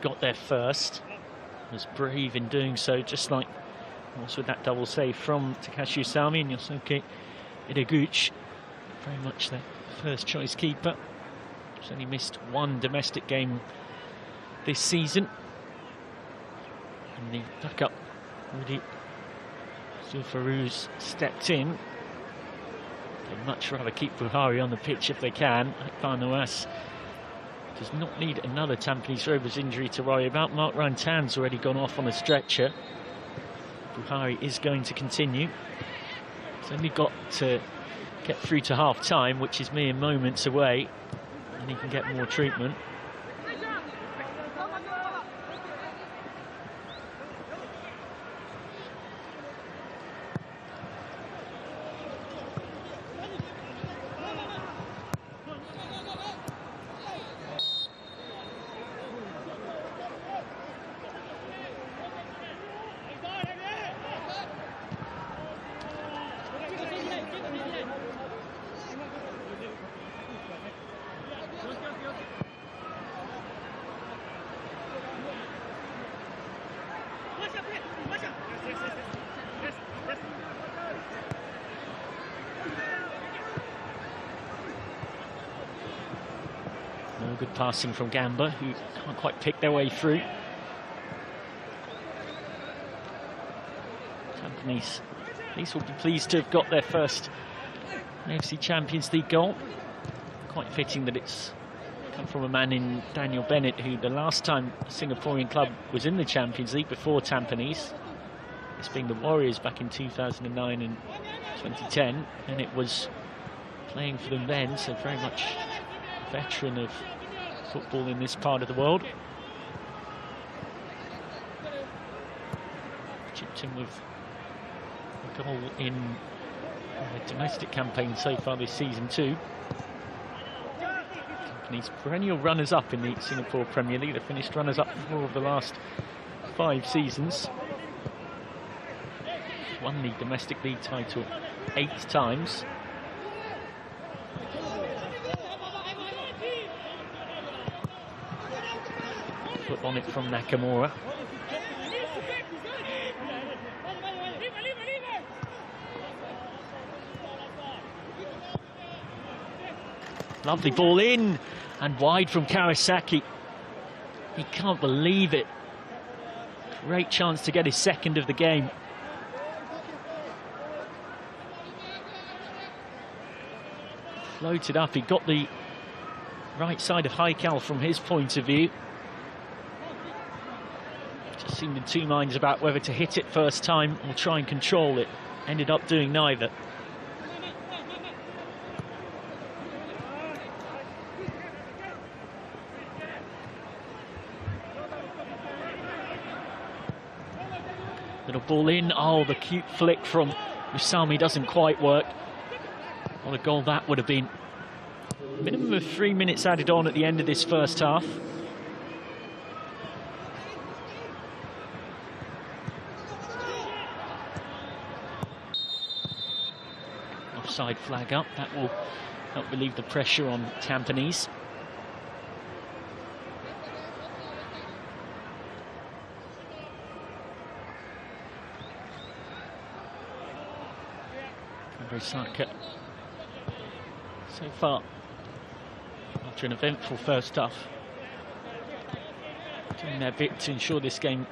Got there first, was brave in doing so, just like also with that double save from Takashi Usami and Yosuke Ideguchi. Very much the first choice keeper. He's only missed one domestic game this season. And the backup, Rudy Zulfaruz, stepped in. They'd much rather keep Buhari on the pitch if they can. Akbar Nawaz does not need another Tampines Rovers injury to worry about. Mark Rantan's already gone off on a stretcher. Buhari is going to continue. He's only got to get through to half-time, which is mere moments away, and he can get more treatment. No good passing from Gamba, who can't quite pick their way through. Tampines, these will be pleased to have got their first AFC Champions League goal. Quite fitting that it's come from a man in Daniel Bennett, who the last time a Singaporean club was in the Champions League before Tampines, this being the Warriors back in 2009 and 2010, and it was playing for them then, so very much a veteran of football in this part of the world. Chipped in with a goal in the domestic campaign so far this season too. Company's perennial runners-up in the Singapore Premier League. They finished runners-up for 4 of the last 5 seasons. Won the domestic league title 8 times. Put on it from Nakamura. Lovely ball in and wide from Kawasaki. He can't believe it. Great chance to get his second of the game. Floated up, he got the right side of Haikal from his point of view. Just seemed in 2 minds about whether to hit it first time or try and control it. Ended up doing neither. Little ball in. Oh, the cute flick from Usami doesn't quite work. What a goal that would have been. Minimum of 3 minutes added on at the end of this first half. Offside flag up. That will help relieve the pressure on Tampines. Osaka so far, after an eventful first half, doing their bit to ensure this game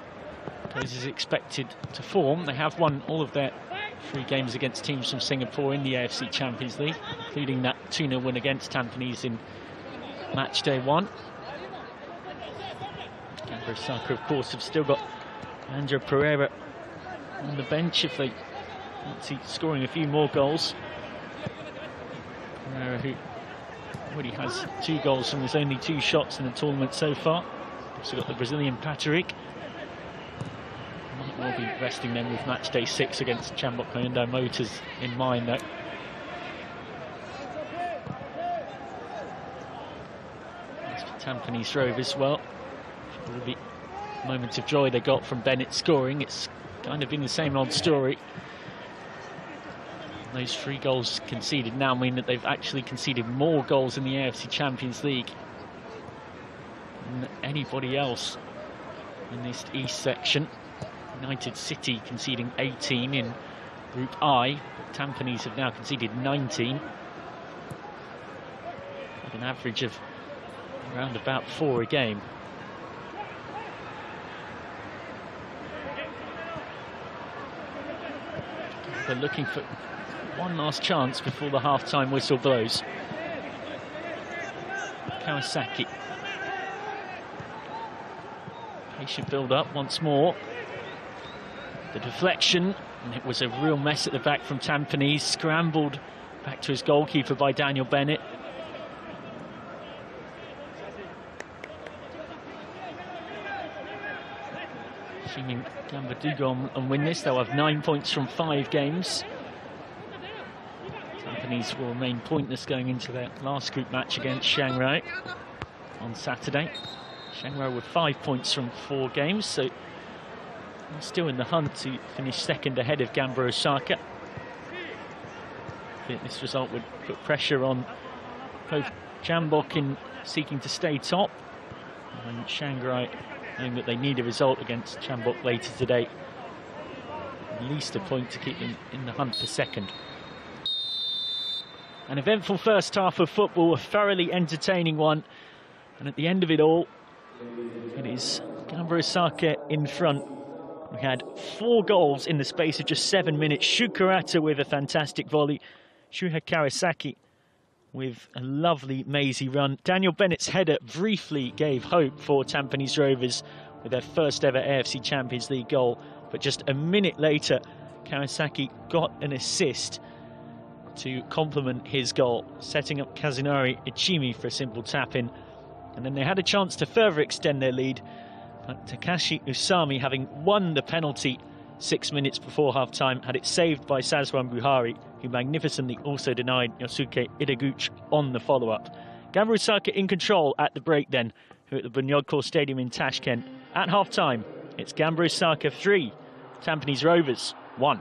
goes as expected to form. They have won all of their 3 games against teams from Singapore in the AFC Champions League, including that 2-0 win against Tampines in match day 1. Gamba Osaka, of course, have still got Andrew Pereira on the bench if they fancy scoring a few more goals. Pereira, who already has 2 goals from his only 2 shots in the tournament so far. Also got the Brazilian Patrick. Might well be resting them with match day 6 against Chambok Hyundai Motors in mind, though. As for Tampines Rovers, well, all the moments of joy they got from Bennett scoring, it's kind of been the same old story. Those 3 goals conceded now mean that they've actually conceded more goals in the AFC Champions League than anybody else in this East section. United City conceding 18 in Group I. Tampines have now conceded 19. With an average of around about 4 a game. They're looking for one last chance before the half-time whistle blows. Kawasaki. Patient build-up once more. The deflection, and it was a real mess at the back from Tampines. Scrambled back to his goalkeeper by Daniel Bennett. Assuming Gamba do go on and win this, they'll have 9 points from 5 games. Tampines will remain pointless going into their last group match against Shanghai on Saturday. Shanghai with 5 points from 4 games, so they're still in the hunt to finish second ahead of Gamba Osaka. I think this result would put pressure on both Chambok in seeking to stay top, and Shanghai knowing that they need a result against Chambok later today. At least a point to keep them in the hunt for second. An eventful first half of football, a thoroughly entertaining one, and at the end of it all, it is Gamba Osaka in front. We had 4 goals in the space of just 7 minutes. Shukurata with a fantastic volley. Shuhei Kawasaki with a lovely mazy run. Daniel Bennett's header briefly gave hope for Tampines Rovers with their first ever AFC Champions League goal. But just a minute later, Kawasaki got an assist to complement his goal, setting up Kazunari Ichimi for a simple tap-in. And then they had a chance to further extend their lead. But Takashi Usami, having won the penalty 6 minutes before half-time, had it saved by Sazwan Buhari, who magnificently also denied Yosuke Ideguchi on the follow-up. Gamba Osaka in control at the break then, who at the Bunyodkor Stadium in Tashkent. At half-time, it's Gamba Osaka 3, Tampines Rovers 1.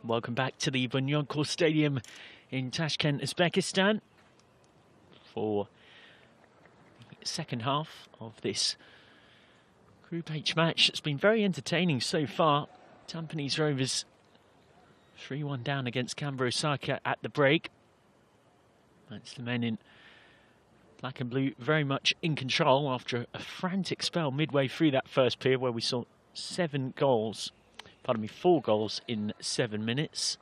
Welcome back to the Bunyodkor Stadium in Tashkent, Uzbekistan for the second half of this Group H match. It's been very entertaining so far. Tampines Rovers 3-1 down against Gamba Osaka at the break. That's the men in black and blue very much in control after a frantic spell midway through that first period where we saw 4 goals in 7 minutes.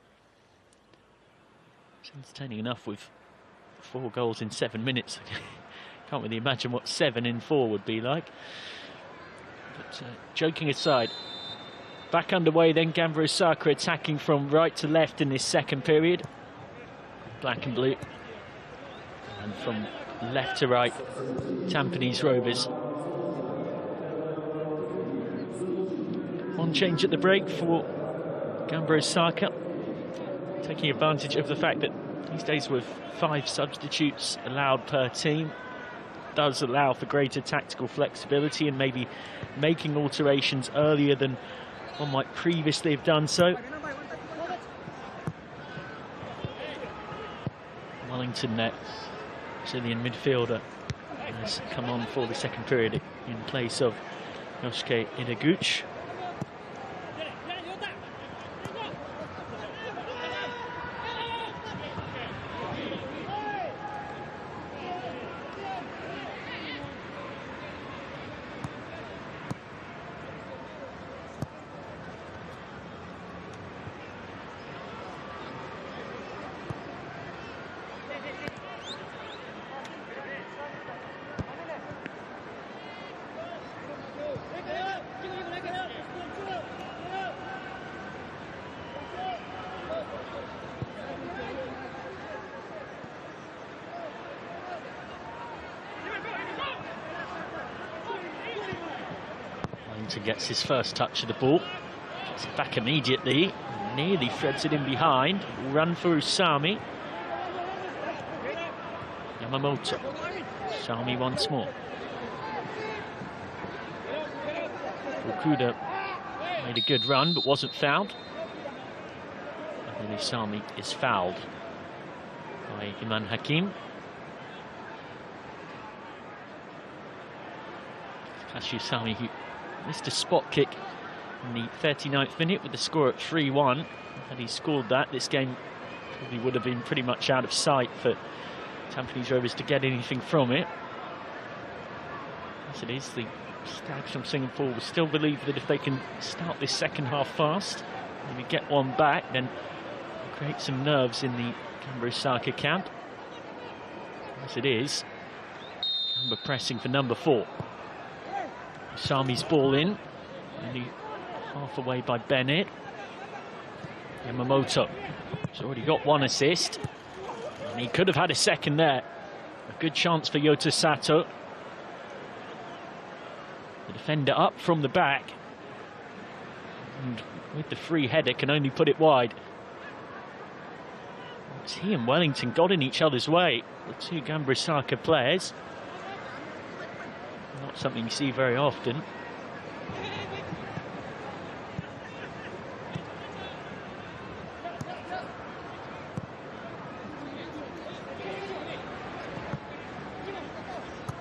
It's entertaining enough with 4 goals in 7 minutes. Can't really imagine what 7 in 4 would be like. But joking aside, back underway then. Gamba Osaka attacking from right to left in this second period. Black and blue. And from left to right, Tampines Rovers. One change at the break for Gamba Osaka, taking advantage of the fact that these days with 5 substitutes allowed per team does allow for greater tactical flexibility and maybe making alterations earlier than one might previously have done so. Wellington, Brazilian midfielder, has come on for the second period in place of Yosuke Ideguchi. Gets his first touch of the ball, gets it back immediately, nearly threads it in behind. Run for Usami. Yamamoto. Usami once more. Okuda made a good run but wasn't fouled. And then Usami is fouled by Iman Hakim. Takashi Usami, who missed a spot kick in the 39th minute with the score at 3-1. Had he scored that, this game probably would have been pretty much out of sight for Tampines Rovers to get anything from it. As it is, the Stags from Singapore will still believe that if they can start this second half fast, maybe get one back, then create some nerves in the Gamba Osaka camp. As it is, Gamba pressing for number 4. Usami's ball in, only half away by Bennett. Yamamoto has already got 1 assist, and he could have had a second there. A good chance for Yota Sato. The defender up from the back, and with the free header can only put it wide. He and Wellington got in each other's way, the 2 Gamba Osaka players. Not something you see very often.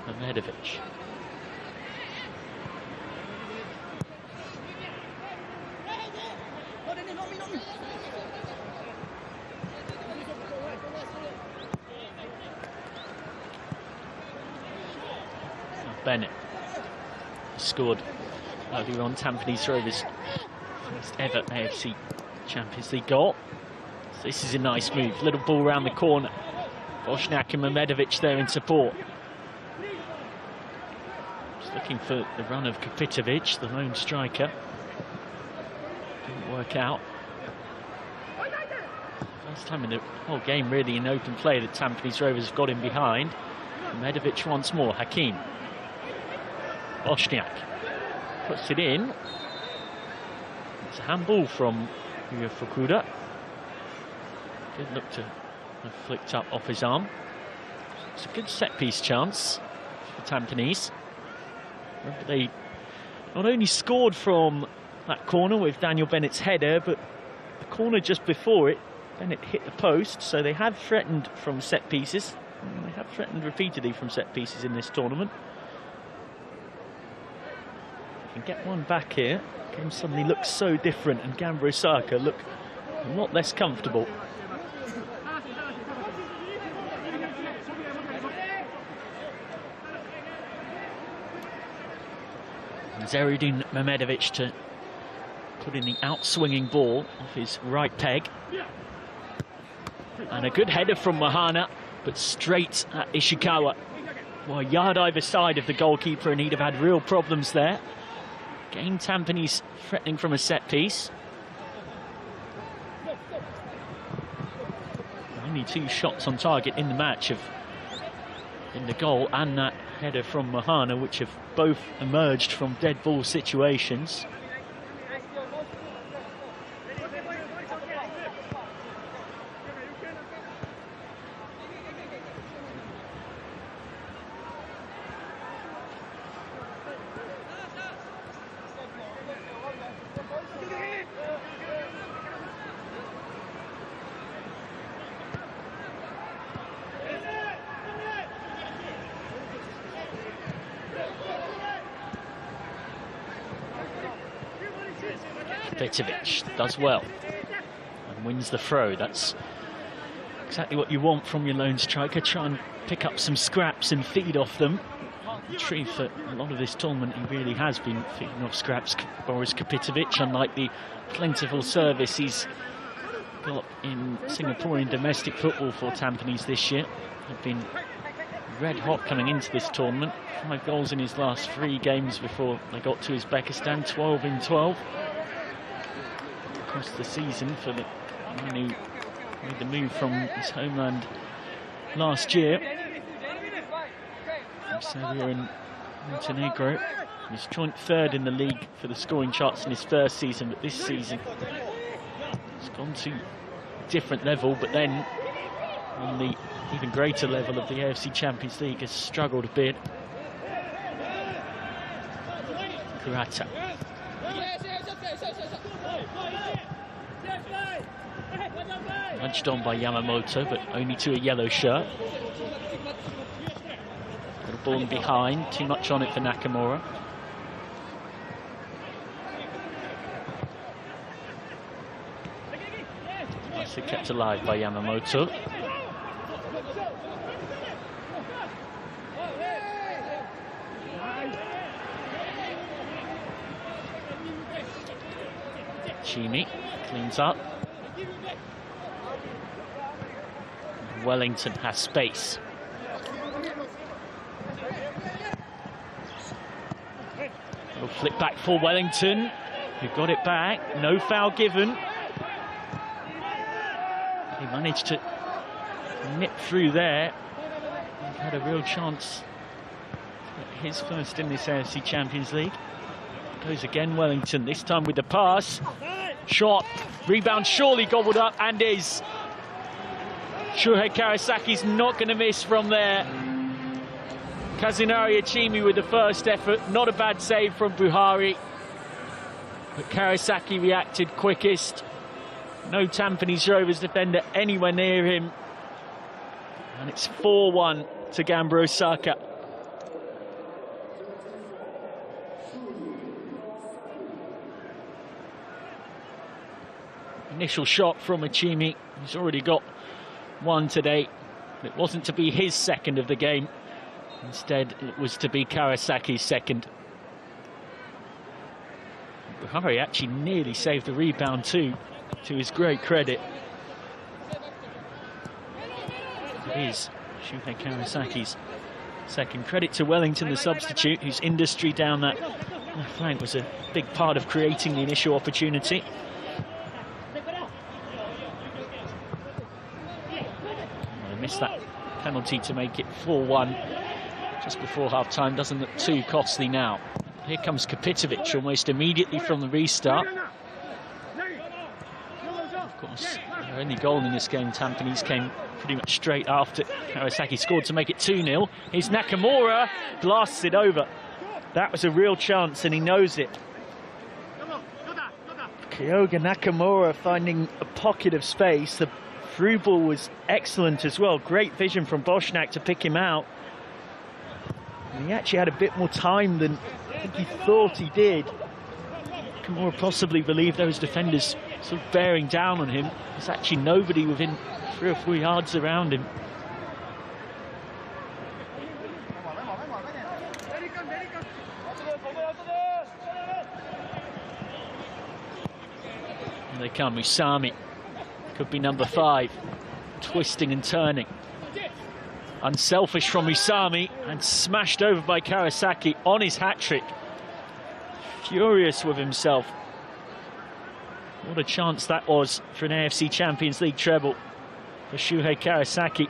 Ahmedovic. Bennett scored earlier on Tampines Rovers' first ever AFC Champions League goal. So this is a nice move. Little ball around the corner. Bosniak and Mehmedovic there in support. Just looking for the run of Kapitovic, the lone striker. Didn't work out. First time in the whole game really in open play that Tampines Rovers have got him behind. Mehmedovic once more. Hakim. Bosniak puts it in. It's a handball from Fukuda. Did look to have flicked up off his arm. It's a good set-piece chance for Tampines. Remember, they not only scored from that corner with Daniel Bennett's header, but the corner just before it, Bennett hit the post, so they have threatened from set-pieces. They have threatened repeatedly from set-pieces in this tournament. Can get one back here. The game suddenly looks so different, and Gamba Osaka look a lot less comfortable. Zerudin Mehmedovic to put in the out-swinging ball off his right peg. And a good header from Mahana, but straight at Ishikawa. Well, a yard either side of the goalkeeper, and he'd have had real problems there. Game Tampines threatening from a set-piece. Only 2 shots on target in the match in the goal and that header from Mahana, which have both emerged from dead ball situations. Kapitovic does well and wins the throw. That's exactly what you want from your lone striker. Try and pick up some scraps and feed off them. The truth that a lot of this tournament he really has been feeding off scraps. Boris Kapitovic, unlike the plentiful service he's got in Singaporean domestic football for Tampines this year. He'd been red hot coming into this tournament. 5 goals in his last 3 games before they got to Uzbekistan. 12 in 12 across the season for the man who made the move from his homeland last year. From Serbia and Montenegro. He's joint 3rd in the league for the scoring charts in his first season, but this season he's gone to a different level, but then on the even greater level of the AFC Champions League has struggled a bit. Kurata. Nudged on by Yamamoto, but only to a yellow shirt. Got a ball in behind, too much on it for Nakamura. Nicely kept alive by Yamamoto. Chini cleans up. Wellington has space. Little flick back for Wellington, who got it back. No foul given. He managed to nip through there. He's had a real chance. His first in this AFC Champions League. Goes again Wellington, this time with the pass. Shot, rebound surely gobbled up, and is. Shuhei Karasaki's not going to miss from there. Kazunari Achimi with the first effort. Not a bad save from Buhari. But Karasaki reacted quickest. No Tampines Rovers defender anywhere near him. And it's 4-1 to Gamba Osaka. Initial shot from Achimi. He's already got one today. It wasn't to be his second of the game. Instead, it was to be Karasaki's second. Buhari actually nearly saved the rebound too, to his great credit. It is Shuhei Karasaki's second. Credit to Wellington, the substitute, whose industry down that flank was a big part of creating the initial opportunity. They missed that penalty to make it 4-1 just before half-time. Doesn't look too costly now. Here comes Kapitovic almost immediately from the restart. Of course, their only goal in this game, Tampines, came pretty much straight after Karasaki scored to make it 2-0. Here's Nakamura, blasts it over. That was a real chance, and he knows it. Kyoga Nakamura finding a pocket of space. The through ball was excellent as well. Great vision from Boschnak to pick him out. And he actually had a bit more time than I think he thought he did. Nakamura possibly believed those defenders sort of bearing down on him. There's actually nobody within 3 or 4 yards around him. Here they come, Usami. Could be number 5. Twisting and turning. Unselfish from Usami and smashed over by Karasaki on his hat-trick. Furious with himself. What a chance that was for an AFC Champions League treble for Shuhei Karasaki.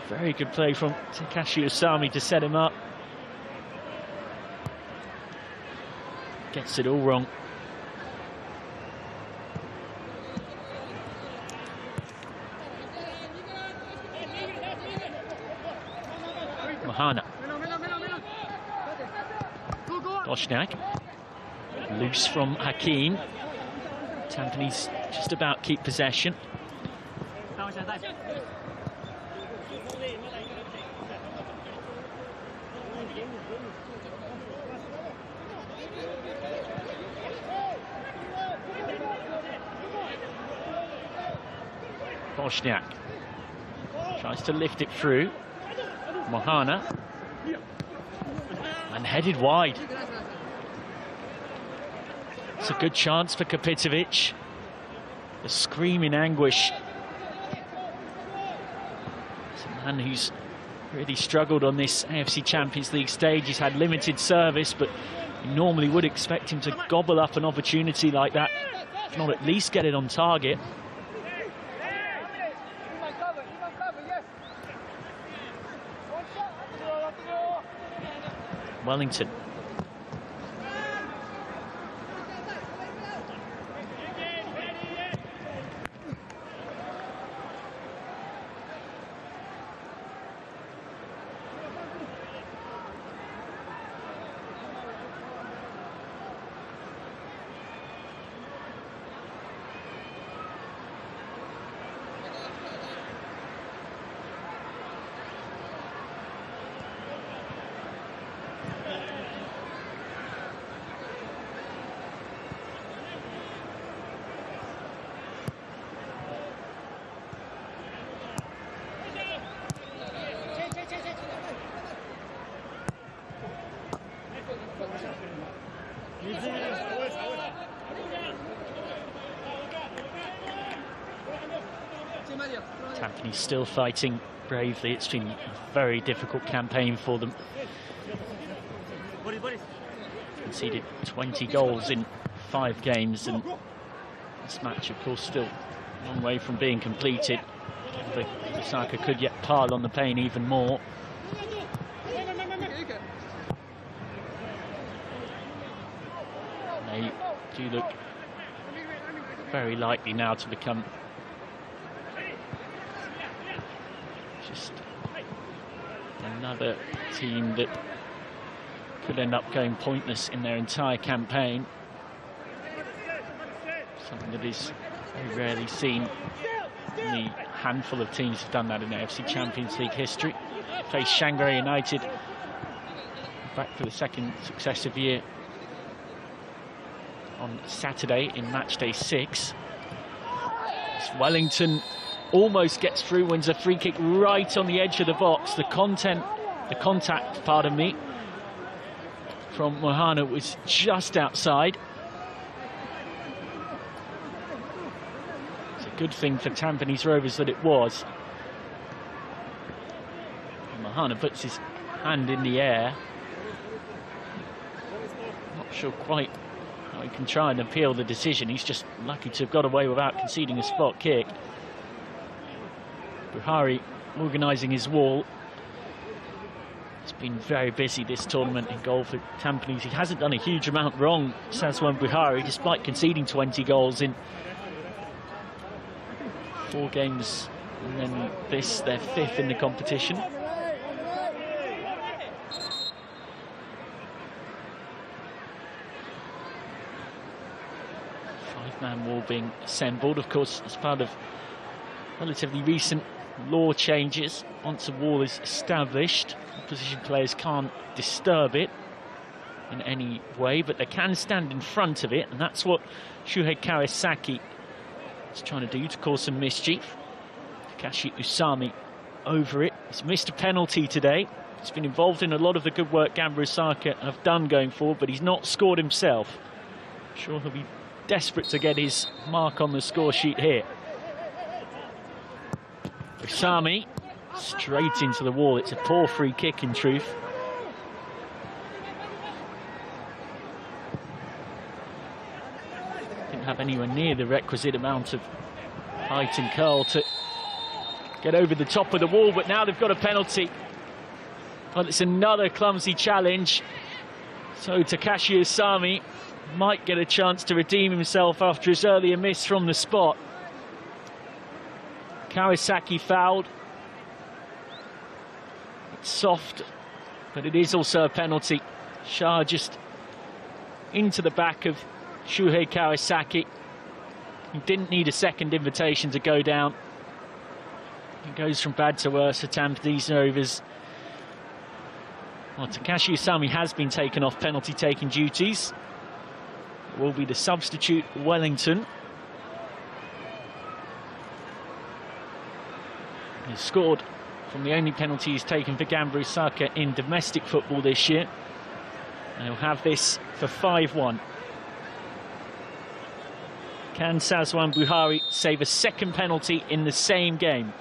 Very good play from Takashi Usami to set him up. Gets it all wrong. Mohana. Boschnak. Loose from Hakim. Tampines just about keep possession. Boschnak tries to lift it through. Mohana. And headed wide. It's a good chance for Kapitovic. The scream in anguish. It's a man who's really struggled on this AFC Champions League stage. He's had limited service, but you normally would expect him to gobble up an opportunity like that, if not at least get it on target. Wellington. Tampines still fighting bravely. It's been a very difficult campaign for them. Conceded 20 goals in 5 games, and this match, of course, still a long way from being completed. But Osaka could yet pile on the pain even more. They do look very likely now to become just another team that could end up going pointless in their entire campaign. Something that is very rarely seen in the handful of teams who've done that in AFC Champions League history. Face Shanghai United back for the second successive year on Saturday in match day 6. It's Wellington almost gets through, wins a free kick right on the edge of the box. The contact, pardon me, from Mohana was just outside. It's a good thing for Tampines Rovers that it was. And Mohana puts his hand in the air. Not sure quite how he can try and appeal the decision. He's just lucky to have got away without conceding a spot kick. Buhari organising his wall. It's been very busy this tournament in goal for Tampines. He hasn't done a huge amount wrong, Sazwan Buhari, despite conceding 20 goals in 4 games, and then this, their 5th in the competition. Five-man wall being assembled, of course, as part of relatively recent law changes. Once a wall is established, opposition players can't disturb it in any way, but they can stand in front of it, and that's what Shuhei Kawasaki is trying to do, to cause some mischief. Takashi Usami over it. He's missed a penalty today. He's been involved in a lot of the good work Gamba Osaka have done going forward, but he's not scored himself. I'm sure he'll be desperate to get his mark on the score sheet here. Usami straight into the wall. It's a poor free kick in truth. Didn't have anywhere near the requisite amount of height and curl to get over the top of the wall, but now they've got a penalty. Well, it's another clumsy challenge. So Takashi Usami might get a chance to redeem himself after his earlier miss from the spot. Kawasaki fouled. It's soft, but it is also a penalty. Shah just into the back of Shuhei Kawasaki. He didn't need a second invitation to go down. It goes from bad to worse for Tampines Rovers. Well, Takashi Usami has been taken off penalty-taking duties. It will be the substitute Wellington. He scored from the only penalty he's taken for Gamba Osaka in domestic football this year. And he'll have this for 5-1. Can Sazwan Buhari save a second penalty in the same game?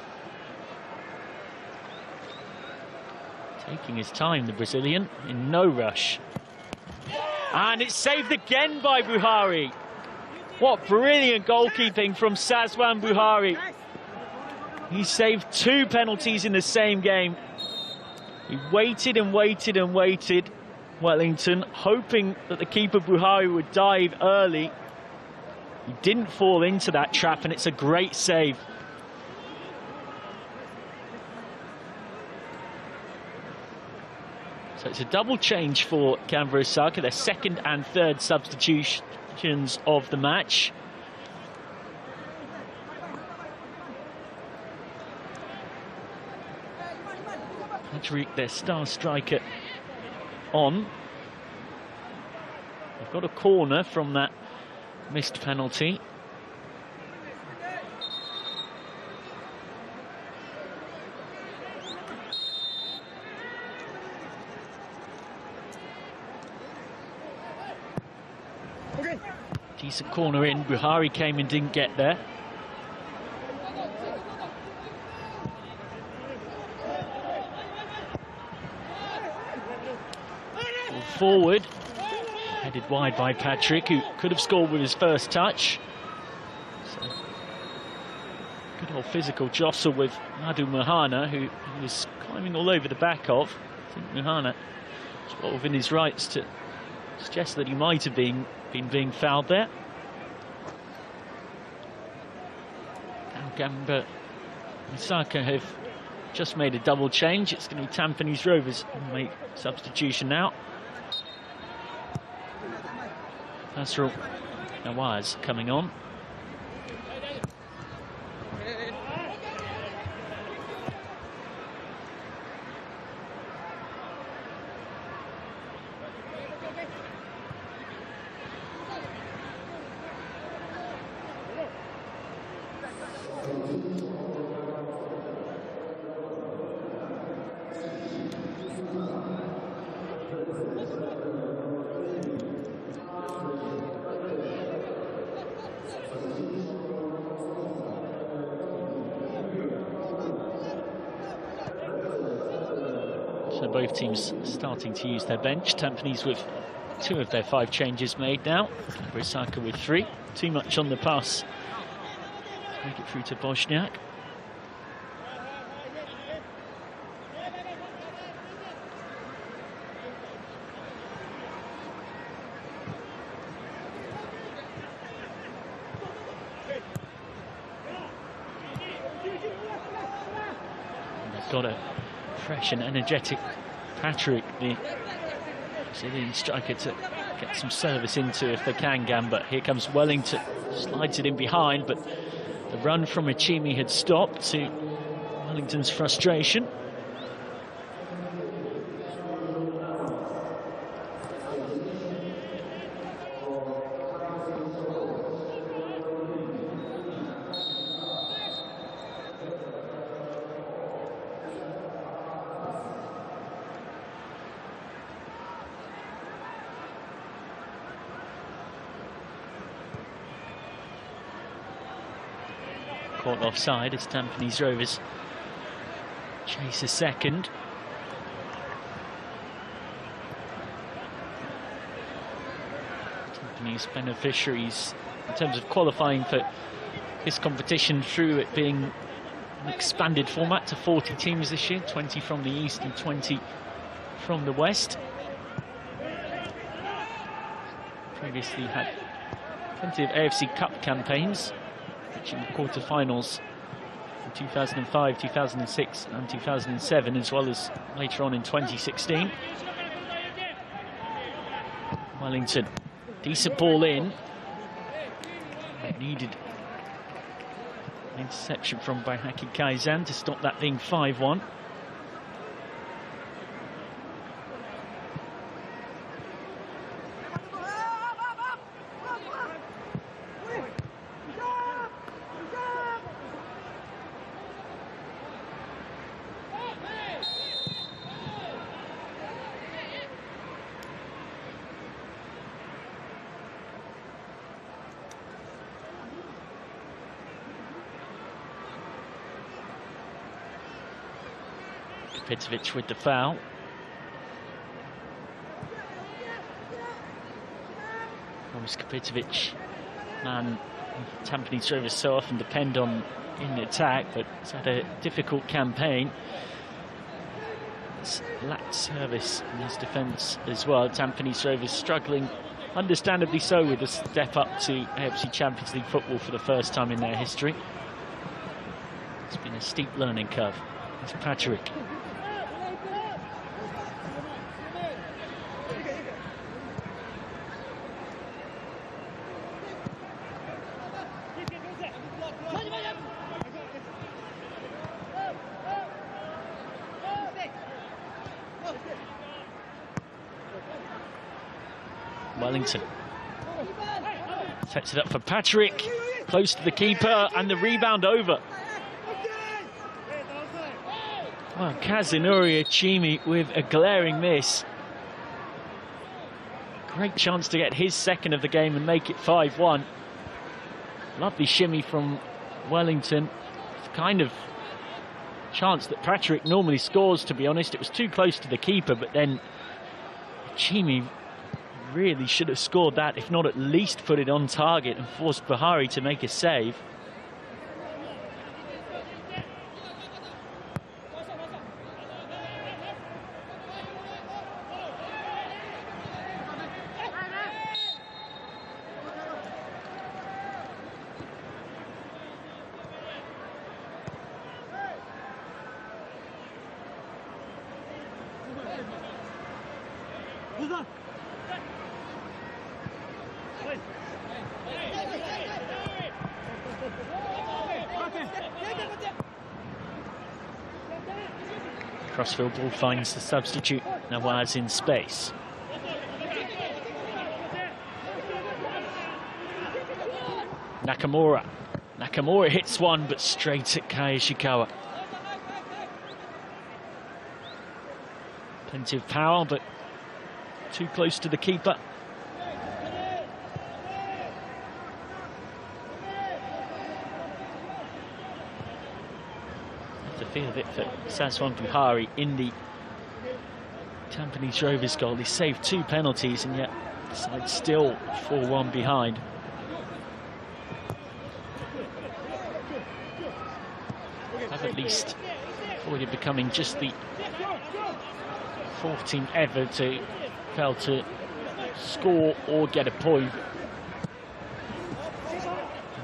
Taking his time, the Brazilian, in no rush. And it's saved again by Buhari. What brilliant goalkeeping from Sazwan Buhari. He saved 2 penalties in the same game. He waited and waited and waited, Wellington, hoping that the keeper Buhari would dive early. He didn't fall into that trap, and it's a great save. So it's a double change for Gamba Osaka, their second and third substitutions of the match. Patrick, their star striker, on. They've got a corner from that missed penalty. Okay. Decent corner in. Buhari came and didn't get there. Forward, headed wide by Patrick, who could have scored with his first touch. So, good old physical jostle with Madu Mohana, who he was climbing all over the back of. I think Mohana was well within his rights to suggest that he might have been being fouled there. Now Gamba Osaka have just made a double change. It's going to be Tampines Rovers who make substitution now. Nasrul Nawaz coming on. So both teams starting to use their bench. Tampines with 2 of their 5 changes made now. Gamba Osaka with 3. Too much on the pass. Make it through to Bosniak. Got a fresh and energetic Patrick, the Brazilian striker, to get some service into if they can. Gamba. Here comes Wellington, slides it in behind, but the run from Achimi had stopped, to Wellington's frustration. Caught offside as Tampines Rovers chase a second. Tampines beneficiaries in terms of qualifying for this competition through it being an expanded format to 40 teams this year, 20 from the east and 20 from the west. Previously had plenty of AFC Cup campaigns, reaching the quarter-finals in 2005, 2006 and 2007, as well as later on in 2016. Wellington, decent ball in. Needed an interception from Baihaki Kaizan to stop that being 5-1. Kapitovic with the foul. Boris Kapitovic, man Tampines Rovers so often depend on in the attack, but he's had a difficult campaign. It's lacked service in his defence as well. Tampines Rovers struggling, understandably so, with a step up to AFC Champions League football for the first time in their history. It's been a steep learning curve. It's Patrick. Wellington sets it up for Patrick, close to the keeper, and the rebound over. Well, Kazunori Achimi with a glaring miss. Great chance to get his second of the game and make it 5-1. Lovely shimmy from Wellington. It's kind of chance that Patrick normally scores, to be honest. It was too close to the keeper, but then Achimi really should have scored that, if not at least put it on target and forced Bahari to make a save. Crossfield ball finds the substitute, Nawaz in space. Nakamura hits one, but straight at Kai Ishikawa. Plenty of power, but too close to the keeper. The feel of it for Saswan Buhari in the Tampines Rovers goal. He saved 2 penalties, and yet the side still 4-1 behind. Have at least avoided becoming just the 4th team ever to fail to score or get a point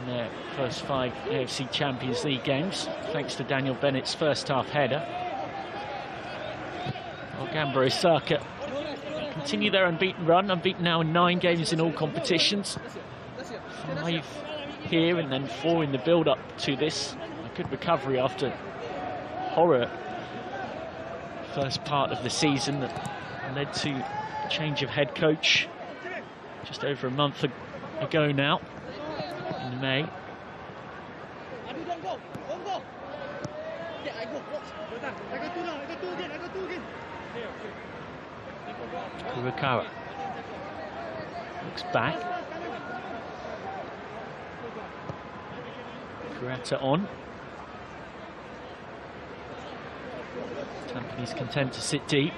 in their first 5 AFC Champions League games, thanks to Daniel Bennett's first half header. Well, Gamba Osaka continue their unbeaten run, unbeaten now in 9 games in all competitions. 5 here and then 4 in the build-up to this. A good recovery after horror first part of the season that led to a change of head coach just over a month ago now, in May. Kurokawa looks back. Kurata on. Tampines content to sit deep.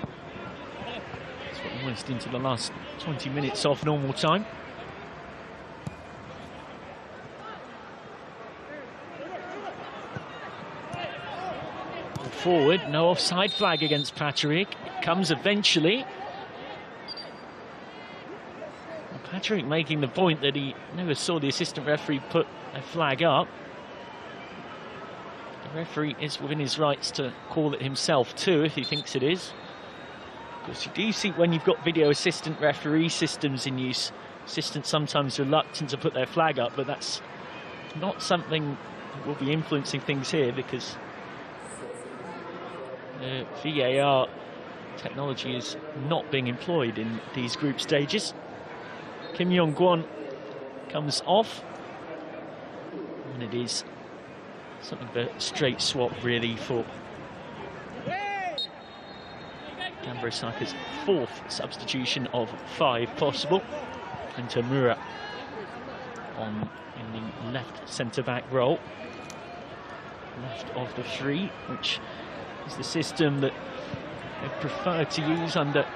That's what almost into the last 20 minutes of normal time. Forward, no offside flag against Patrick. It comes eventually. Patrick making the point that he never saw the assistant referee put a flag up. The referee is within his rights to call it himself too, if he thinks it is. Because you do see when you've got video assistant referee systems in use, assistants sometimes reluctant to put their flag up, but that's not something that will be influencing things here, because VAR technology is not being employed in these group stages. Kim Yong-kwon comes off, and it is something of a straight swap really for Gamba Osaka's 4th substitution of 5 possible. And Tamura on in the left centre-back role, left of the 3, which is the system that they prefer to use under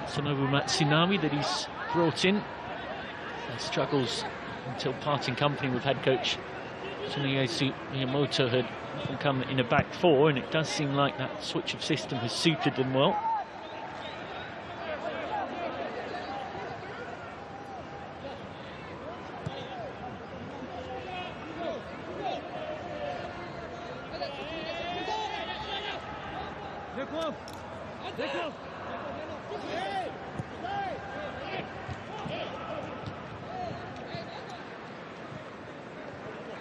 Sonobu Matsunami that he's brought in. And struggles until parting company with head coach Tsunoyasu Miyamoto had come in a back 4, and it does seem like that switch of system has suited them well.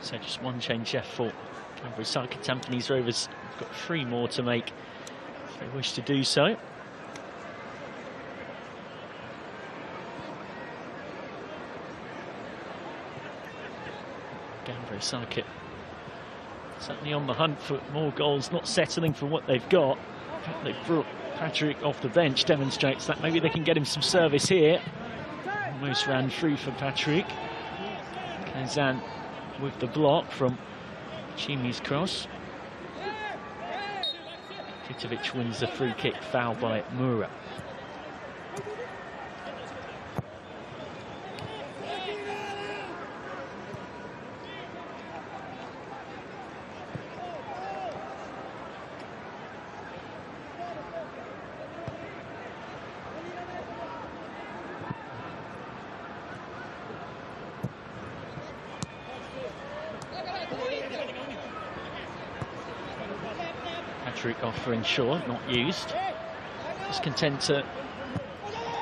So just one change left for Gamba Osaka. Tampines Rovers have got 3 more to make if they wish to do so. Gamba Osaka certainly on the hunt for more goals, not settling for what they've got. In fact, they've brought Patrick off the bench, demonstrates that maybe they can get him some service here. Almost ran through for Patrick. Kazan with the block from Chimi's cross. Kitovic wins the free kick, foul by Mura. Patrick offering short, not used. Just content to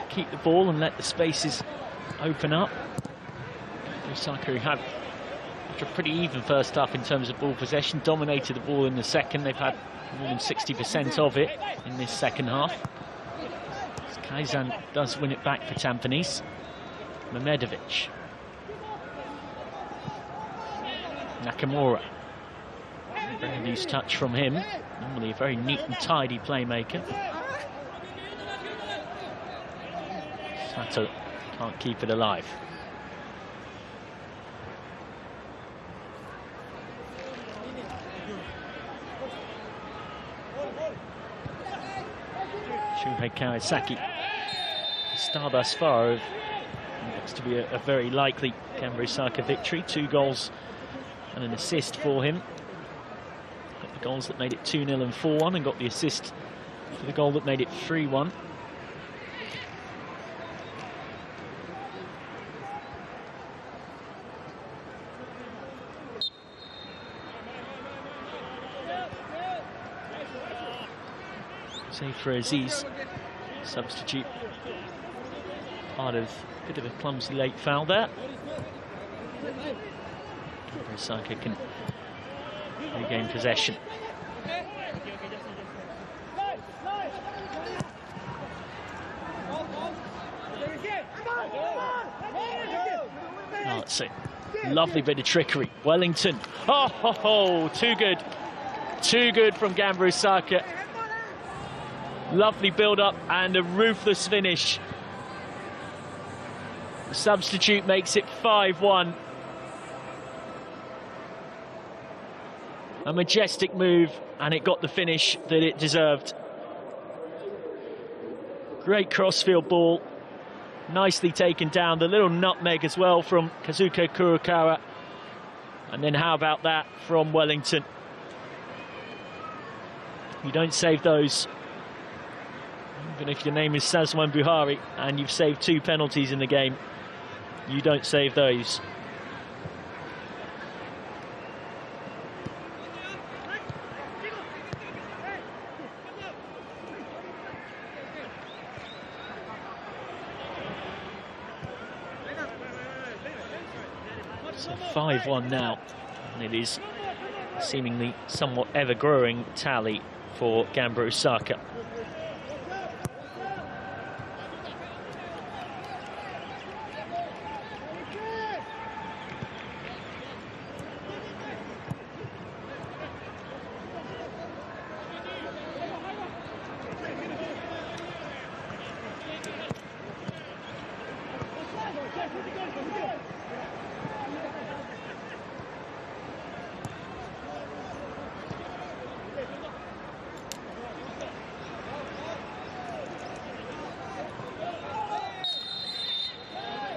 keep the ball and let the spaces open up. Osaka, who had, after a pretty even first half in terms of ball possession, dominated the ball in the second. They've had more than 60% of it in this second half. Kazan does win it back for Tampines. Memedovic. Nakamura. Very loose touch from him. Normally a very neat and tidy playmaker. Sato can't keep it alive. Shuhei Kawasaki. The star thus far of looks to be a very likely Gamba Osaka victory. 2 goals and an assist for him. Got the goals that made it 2-0 and 4-1, and got the assist for the goal that made it 3-1. Save for Aziz, substitute. Part of a bit of a clumsy late foul there. Gamba Osaka can regain possession. Oh, it's a lovely bit of trickery. Wellington. Oh, too good. Too good from Gamba Osaka. Lovely build-up and a ruthless finish. The substitute makes it 5-1. A majestic move, and it got the finish that it deserved. Great crossfield ball. Nicely taken down. The little nutmeg as well from Kazuko Kurokawa. And then how about that from Wellington? You don't save those. Even if your name is Sazwan Buhari and you've saved 2 penalties in the game, you don't save those. So 5-1 now, and it is seemingly somewhat ever-growing tally for Gamba Osaka.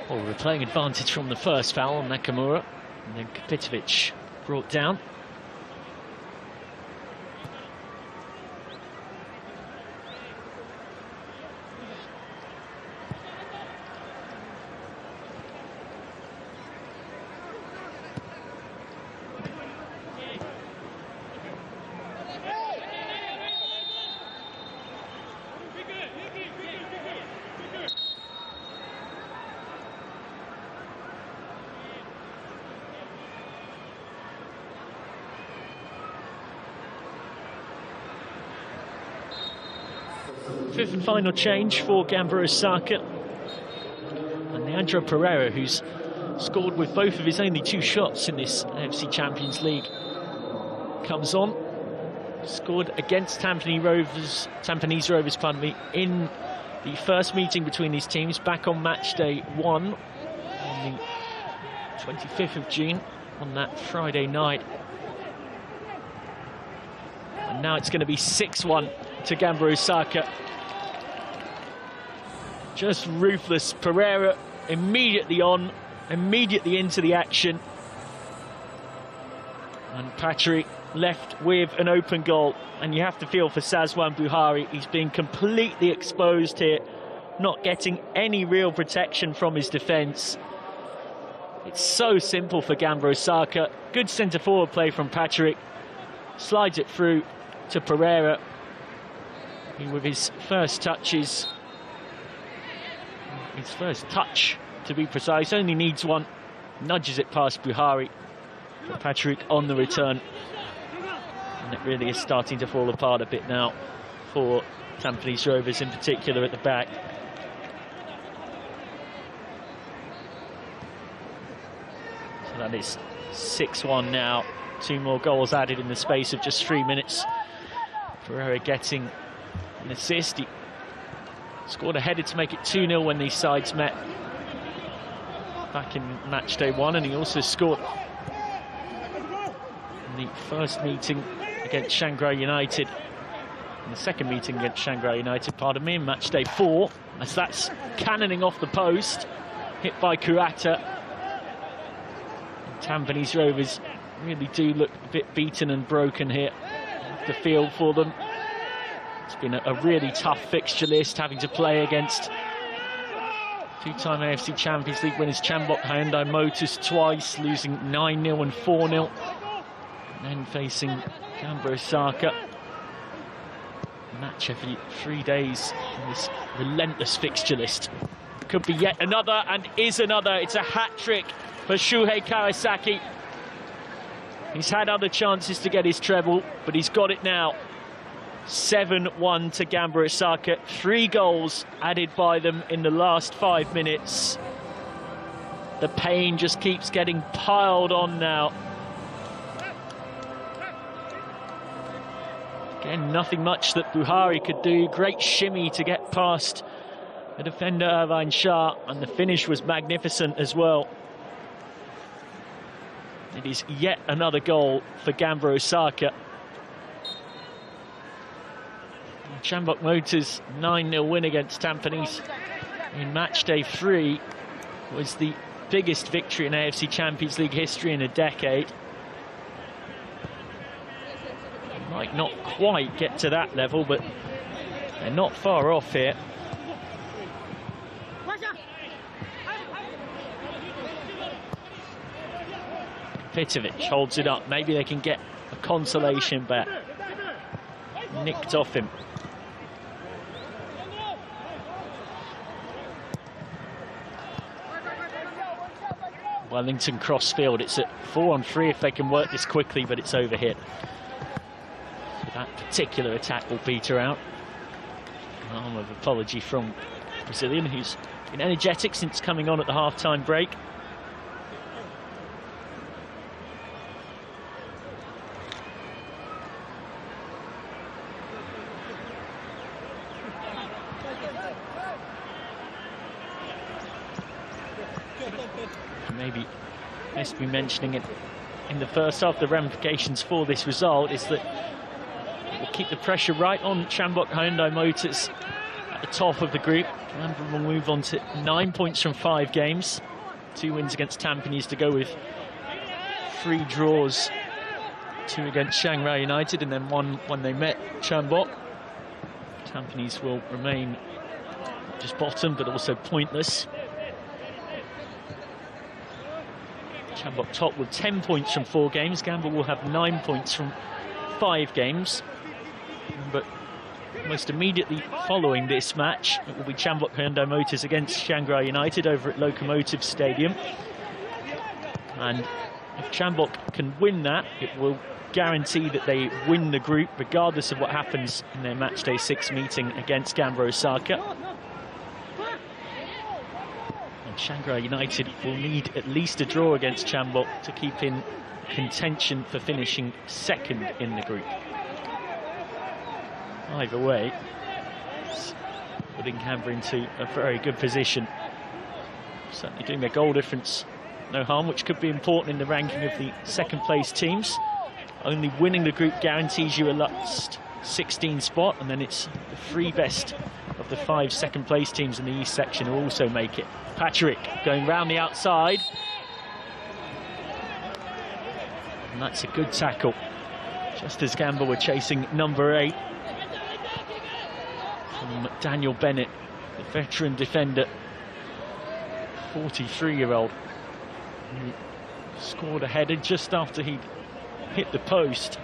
Well, we're playing advantage from the first foul on Nakamura, and then Kapitovic brought down. Fifth and final change for Gamba Osaka. And Leandro Pereira, who's scored with both of his only 2 shots in this AFC Champions League, comes on. Scored against Tampines Rovers, pardon me, in the first meeting between these teams back on match day 1 on the 25th of June on that Friday night. And now it's going to be 6-1 to Gamba Osaka. Just ruthless. Pereira immediately on, immediately into the action. And Patrick left with an open goal. And you have to feel for Sazwan Buhari. He's been completely exposed here, not getting any real protection from his defence. It's so simple for Gamba Osaka. Good centre-forward play from Patrick. Slides it through to Pereira. With his first touches, his first touch to be precise, only needs one, nudges it past Buhari. But Patrick on the return, and it really is starting to fall apart a bit now for Tampines Rovers, in particular at the back. So that is 6-1 now. 2 more goals added in the space of just 3 minutes. Pereira getting an assist. He scored a header to make it 2-0 when these sides met back in match day 1, and he also scored in the first meeting against Shanghai United in the second meeting against Shanghai United, pardon me, in match day 4, as that's cannoning off the post, hit by Kurata. And Tampines Rovers really do look a bit beaten and broken here. The field for them. It's been a really tough fixture list, having to play against two-time AFC Champions League winners Chambok Hyundai Motors twice, losing 9-0 and 4-0. And then facing Gamba Osaka. Match every 3 days in this relentless fixture list. Could be yet another, and is another. It's a hat-trick for Shuhei Kawasaki. He's had other chances to get his treble, but he's got it now. 7-1 to Gamba Osaka. 3 goals added by them in the last 5 minutes. The pain just keeps getting piled on now. Again, nothing much that Buhari could do. Great shimmy to get past the defender Irvine Shah, and the finish was magnificent as well. It is yet another goal for Gamba Osaka. Chambok Motors' 9-0 win against Tampines in match day 3 was the biggest victory in AFC Champions League history in a decade. Might not quite get to that level, but they're not far off here. Pitovic holds it up. Maybe they can get a consolation bet. Nicked off him. Wellington crossfield. It's at 4-on-3 if they can work this quickly, but it's overhit. That particular attack will peter out. An arm of apology from Brazilian, who's been energetic since coming on at the half-time break. Maybe best be mentioning it in the first half. The ramifications for this result is that it will keep the pressure right on Chambok Hyundai Motors at the top of the group. Gamba will move on to 9 points from 5 games. 2 wins against Tampines to go with 3 draws. 2 against Shanghai United and then 1 when they met Chambok. Tampines will remain just bottom but also pointless. Chambok top with 10 points from 4 games. Gamba will have 9 points from 5 games. But most immediately following this match, it will be Chambok Hyundai Motors against Shanghai United over at Locomotive Stadium. And if Chambok can win that, it will guarantee that they win the group, regardless of what happens in their matchday 6 meeting against Gamba Osaka. Shanghai United will need at least a draw against Chambok to keep in contention for finishing 2nd in the group. Either way, it's putting Gamba into a very good position. Certainly doing their goal difference no harm, which could be important in the ranking of the 2nd place teams. Only winning the group guarantees you a last 16 spot, and then it's the 3 best of the 5 2nd place teams in the East section who also make it. Patrick going round the outside. And that's a good tackle. Just as Gamba were chasing number 8. From Daniel Bennett, the veteran defender. 43-year-old. Who scored a header just after he'd hit the post.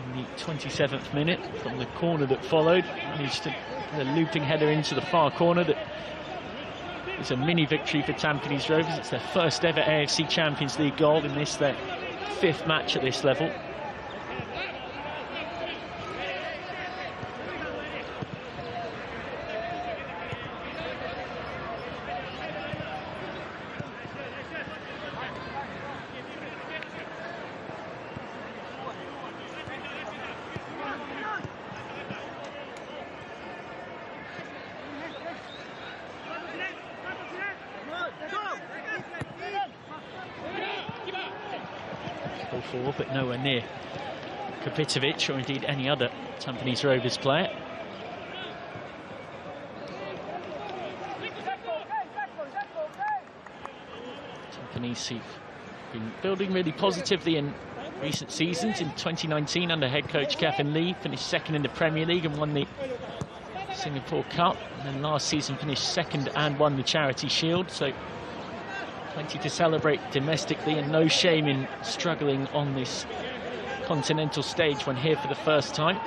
In the 27th minute from the corner that followed. Managed to get a looping header into the far corner that is a mini victory for Tampines Rovers. It's their first ever AFC Champions League goal in this, their 5th match at this level. Forward, but nowhere near Kapitovic or indeed any other Tampines Rovers player. Tampines who've been building really positively in recent seasons. In 2019 under head coach Kevin Lee, finished second in the Premier League and won the Singapore Cup, and then last season finished second and won the Charity Shield, so plenty to celebrate domestically and no shame in struggling on this continental stage when here for the first time.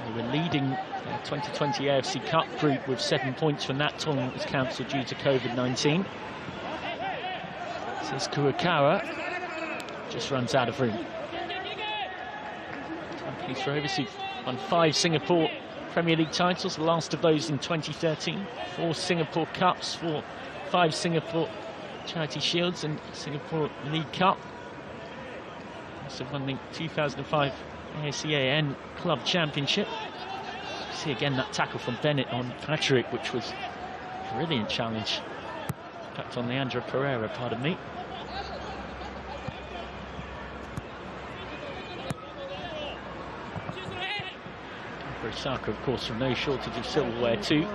They were leading the 2020 AFC Cup group with 7 points when that tournament was cancelled due to COVID-19. Says Kurokawa, just runs out of room. Tampines Rovers who've won 5 Singapore Premier League titles, the last of those in 2013, 4 Singapore Cups, 5 Singapore Charity Shields and Singapore League Cup. Also won the 2005 ASEAN Club Championship. See again that tackle from Bennett on Patrick, which was a brilliant challenge. In fact, on Leandro Pereira, pardon me. Osaka, of course, from no shortage of silverware too.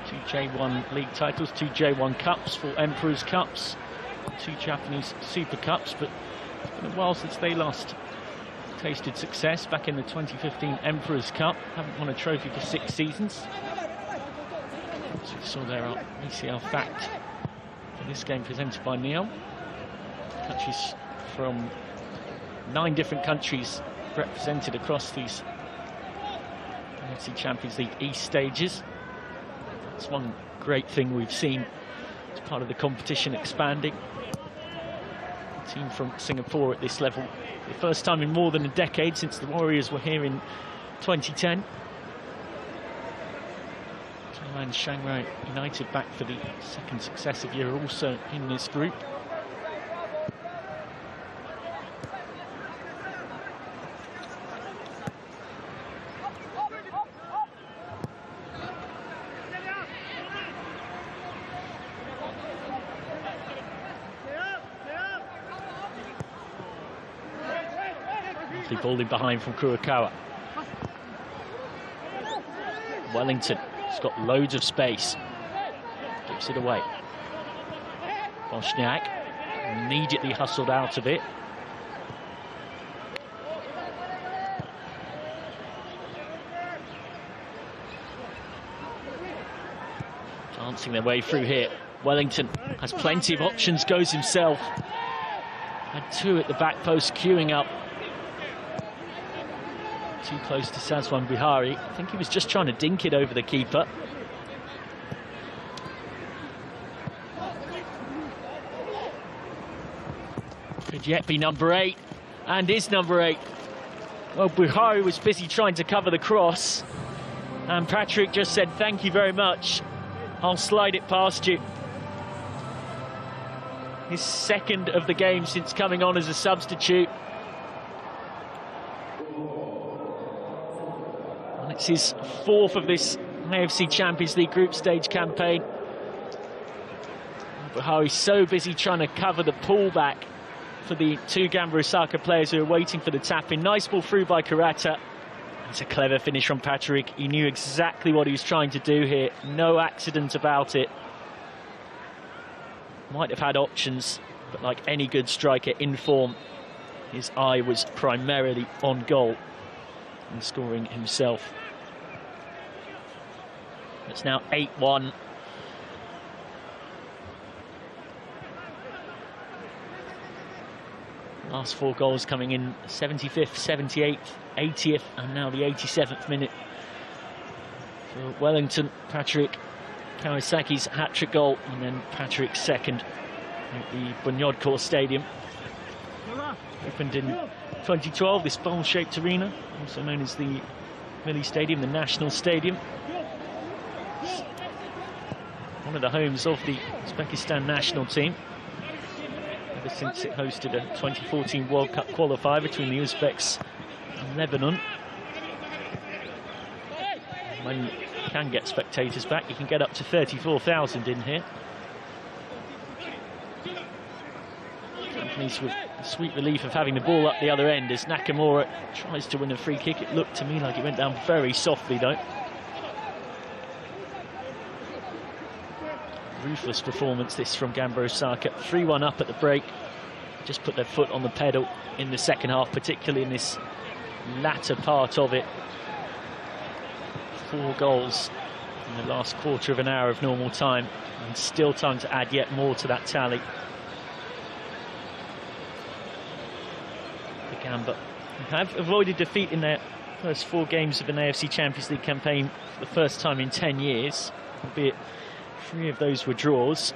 2 J1 League titles, 2 J1 Cups, 4 Emperor's Cups, 2 Japanese Super Cups, but it's been a while since they last tasted success. Back in the 2015 Emperor's Cup, haven't won a trophy for 6 seasons. So we saw there our ECL fact for this game presented by Neil. Countries from 9 different countries represented across these AFC Champions League East stages. That's one great thing we've seen as part of the competition expanding. A team from Singapore at this level, the first time in more than a decade since the Warriors were here in 2010. And Shanghai United back for the 2nd successive year, also in this group. Ball in behind from Kurokawa. Wellington has got loads of space. Gives it away. Bosniak immediately hustled out of it. Dancing their way through here. Wellington has plenty of options, goes himself. Had 2 at the back post queuing up. Too close to Sazwan Bihari. I think he was just trying to dink it over the keeper. Could yet be number 8, and is number 8. Well, Bihari was busy trying to cover the cross, and Patrick just said, "Thank you very much, I'll slide it past you." His 2nd of the game since coming on as a substitute. It's his 4th of this AFC Champions League group stage campaign. Buhari's so busy trying to cover the pullback for the 2 Gamba Osaka players who are waiting for the tap-in. Nice ball through by Kurata. It's a clever finish from Patrick. He knew exactly what he was trying to do here. No accident about it. Might have had options, but like any good striker in form, his eye was primarily on goal and scoring himself. It's now 8-1. Last 4 goals coming in 75th, 78th, 80th, and now the 87th minute. For Wellington, Patrick Kawasaki's hat-trick goal, and then Patrick's 2nd at the Bunyodkor Stadium. Opened in 2012, this bowl-shaped arena, also known as the Millie Stadium, the National Stadium. One of the homes of the Uzbekistan national team, ever since it hosted a 2014 World Cup qualifier between the Uzbeks and Lebanon. When you can get spectators back, you can get up to 34,000 in here. Companies with The sweet relief of having the ball up the other end as Nakamura tries to win a free kick. It looked to me like it went down very softly though. Ruthless performance this from Gamba Osaka. 3-1 up at the break. Just put their foot on the pedal in the second half, particularly in this latter part of it. 4 goals in the last quarter of an hour of normal time, and still time to add yet more to that tally. The Gamba have avoided defeat in their first 4 games of an AFC Champions League campaign for the first time in 10 years, albeit 3 of those were draws.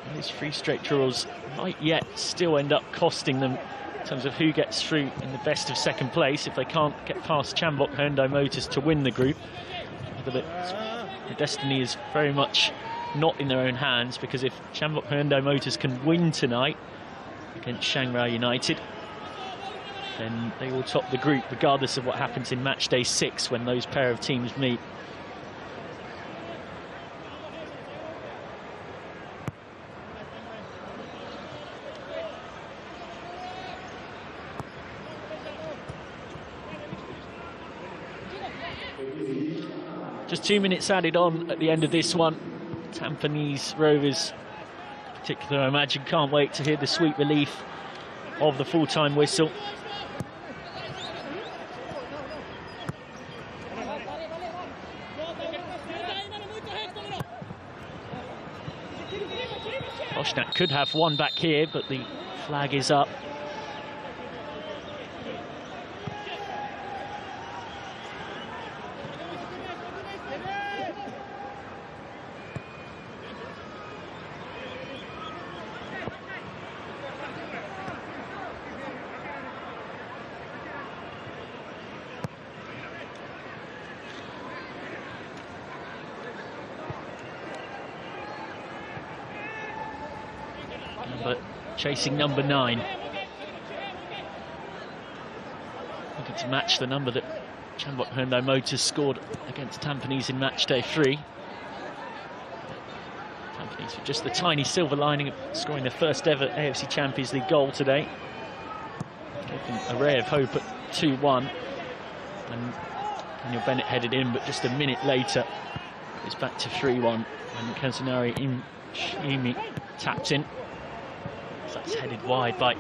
And these 3 straight draws might yet still end up costing them in terms of who gets through in the best of second place if they can't get past Chambok Hyundai Motors to win the group. But the destiny is very much not in their own hands, because if Chambok Hyundai Motors can win tonight against Shanghai United, then they will top the group regardless of what happens in match day 6 when those pair of teams meet. Just 2 minutes added on at the end of this one. Tampines Rovers, in particular, I imagine, can't wait to hear the sweet relief of the full-time whistle. Boschnak could have one back here, but the flag is up. But chasing number 9, looking to match the number that Chambok Hyundai Motors scored against Tampines in match day 3. Tampines with just the tiny silver lining of scoring their first ever AFC Champions League goal today. Gave them a ray of hope at 2-1, and Daniel Bennett headed in, but just a minute later it's back to 3-1 and Kazunari Imshimi tapped in. That's headed wide by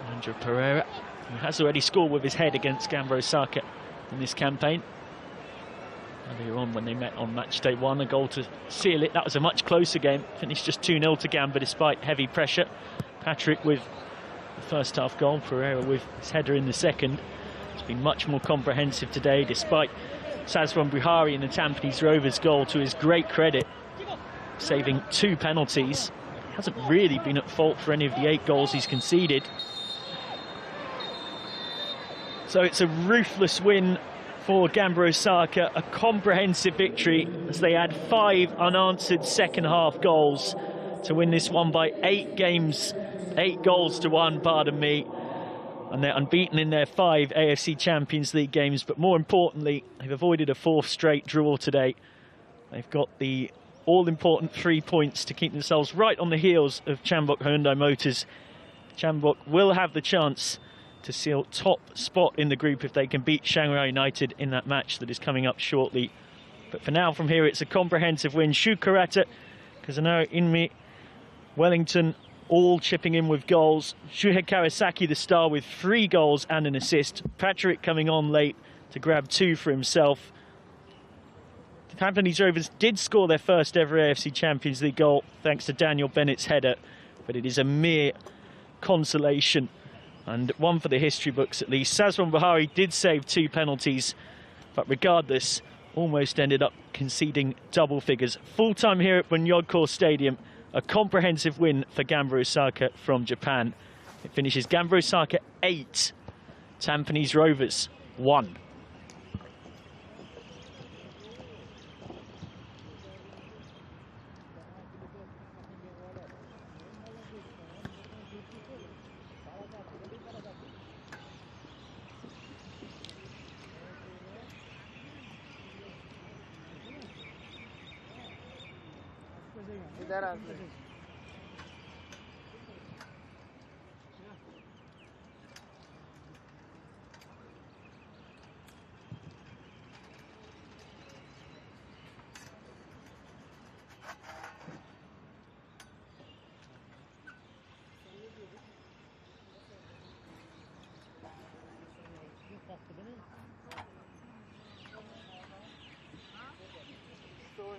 Andrew Pereira, who has already scored with his head against Gamba Osaka in this campaign. Earlier on, when they met on match day 1, a goal to seal it. That was a much closer game, finished just 2-0 to Gamba despite heavy pressure. Patrick with the first half goal, Pereira with his header in the second. It's been much more comprehensive today, despite Sazwan Buhari in the Tampines Rovers goal, to his great credit, saving 2 penalties. He hasn't really been at fault for any of the 8 goals he's conceded. So it's a ruthless win for Gamba Osaka, a comprehensive victory as they add 5 unanswered second half goals to win this one by 8 goals to 1, pardon me. And they're unbeaten in their 5 AFC Champions League games, but more importantly, they've avoided a 4th straight draw today. They've got the all-important 3 points to keep themselves right on the heels of Chambok Hyundai Motors. Chambok will have the chance to seal top spot in the group if they can beat Shanghai United in that match that is coming up shortly. But for now, from here, it's a comprehensive win. Shukarata, Kazunari Inmi, Wellington, all chipping in with goals. Shuhei Kawasaki, the star, with 3 goals and an assist. Patrick coming on late to grab 2 for himself. The Tampines Rovers did score their first ever AFC Champions League goal thanks to Daniel Bennett's header, but it is a mere consolation, and one for the history books at least. Sazwan Buhari did save 2 penalties, but regardless, almost ended up conceding double figures. Full time here at Bunyodkor Stadium. A comprehensive win for Gamba Osaka from Japan. It finishes Gamba Osaka 8, Tampines Rovers 1. इधर आ गए। So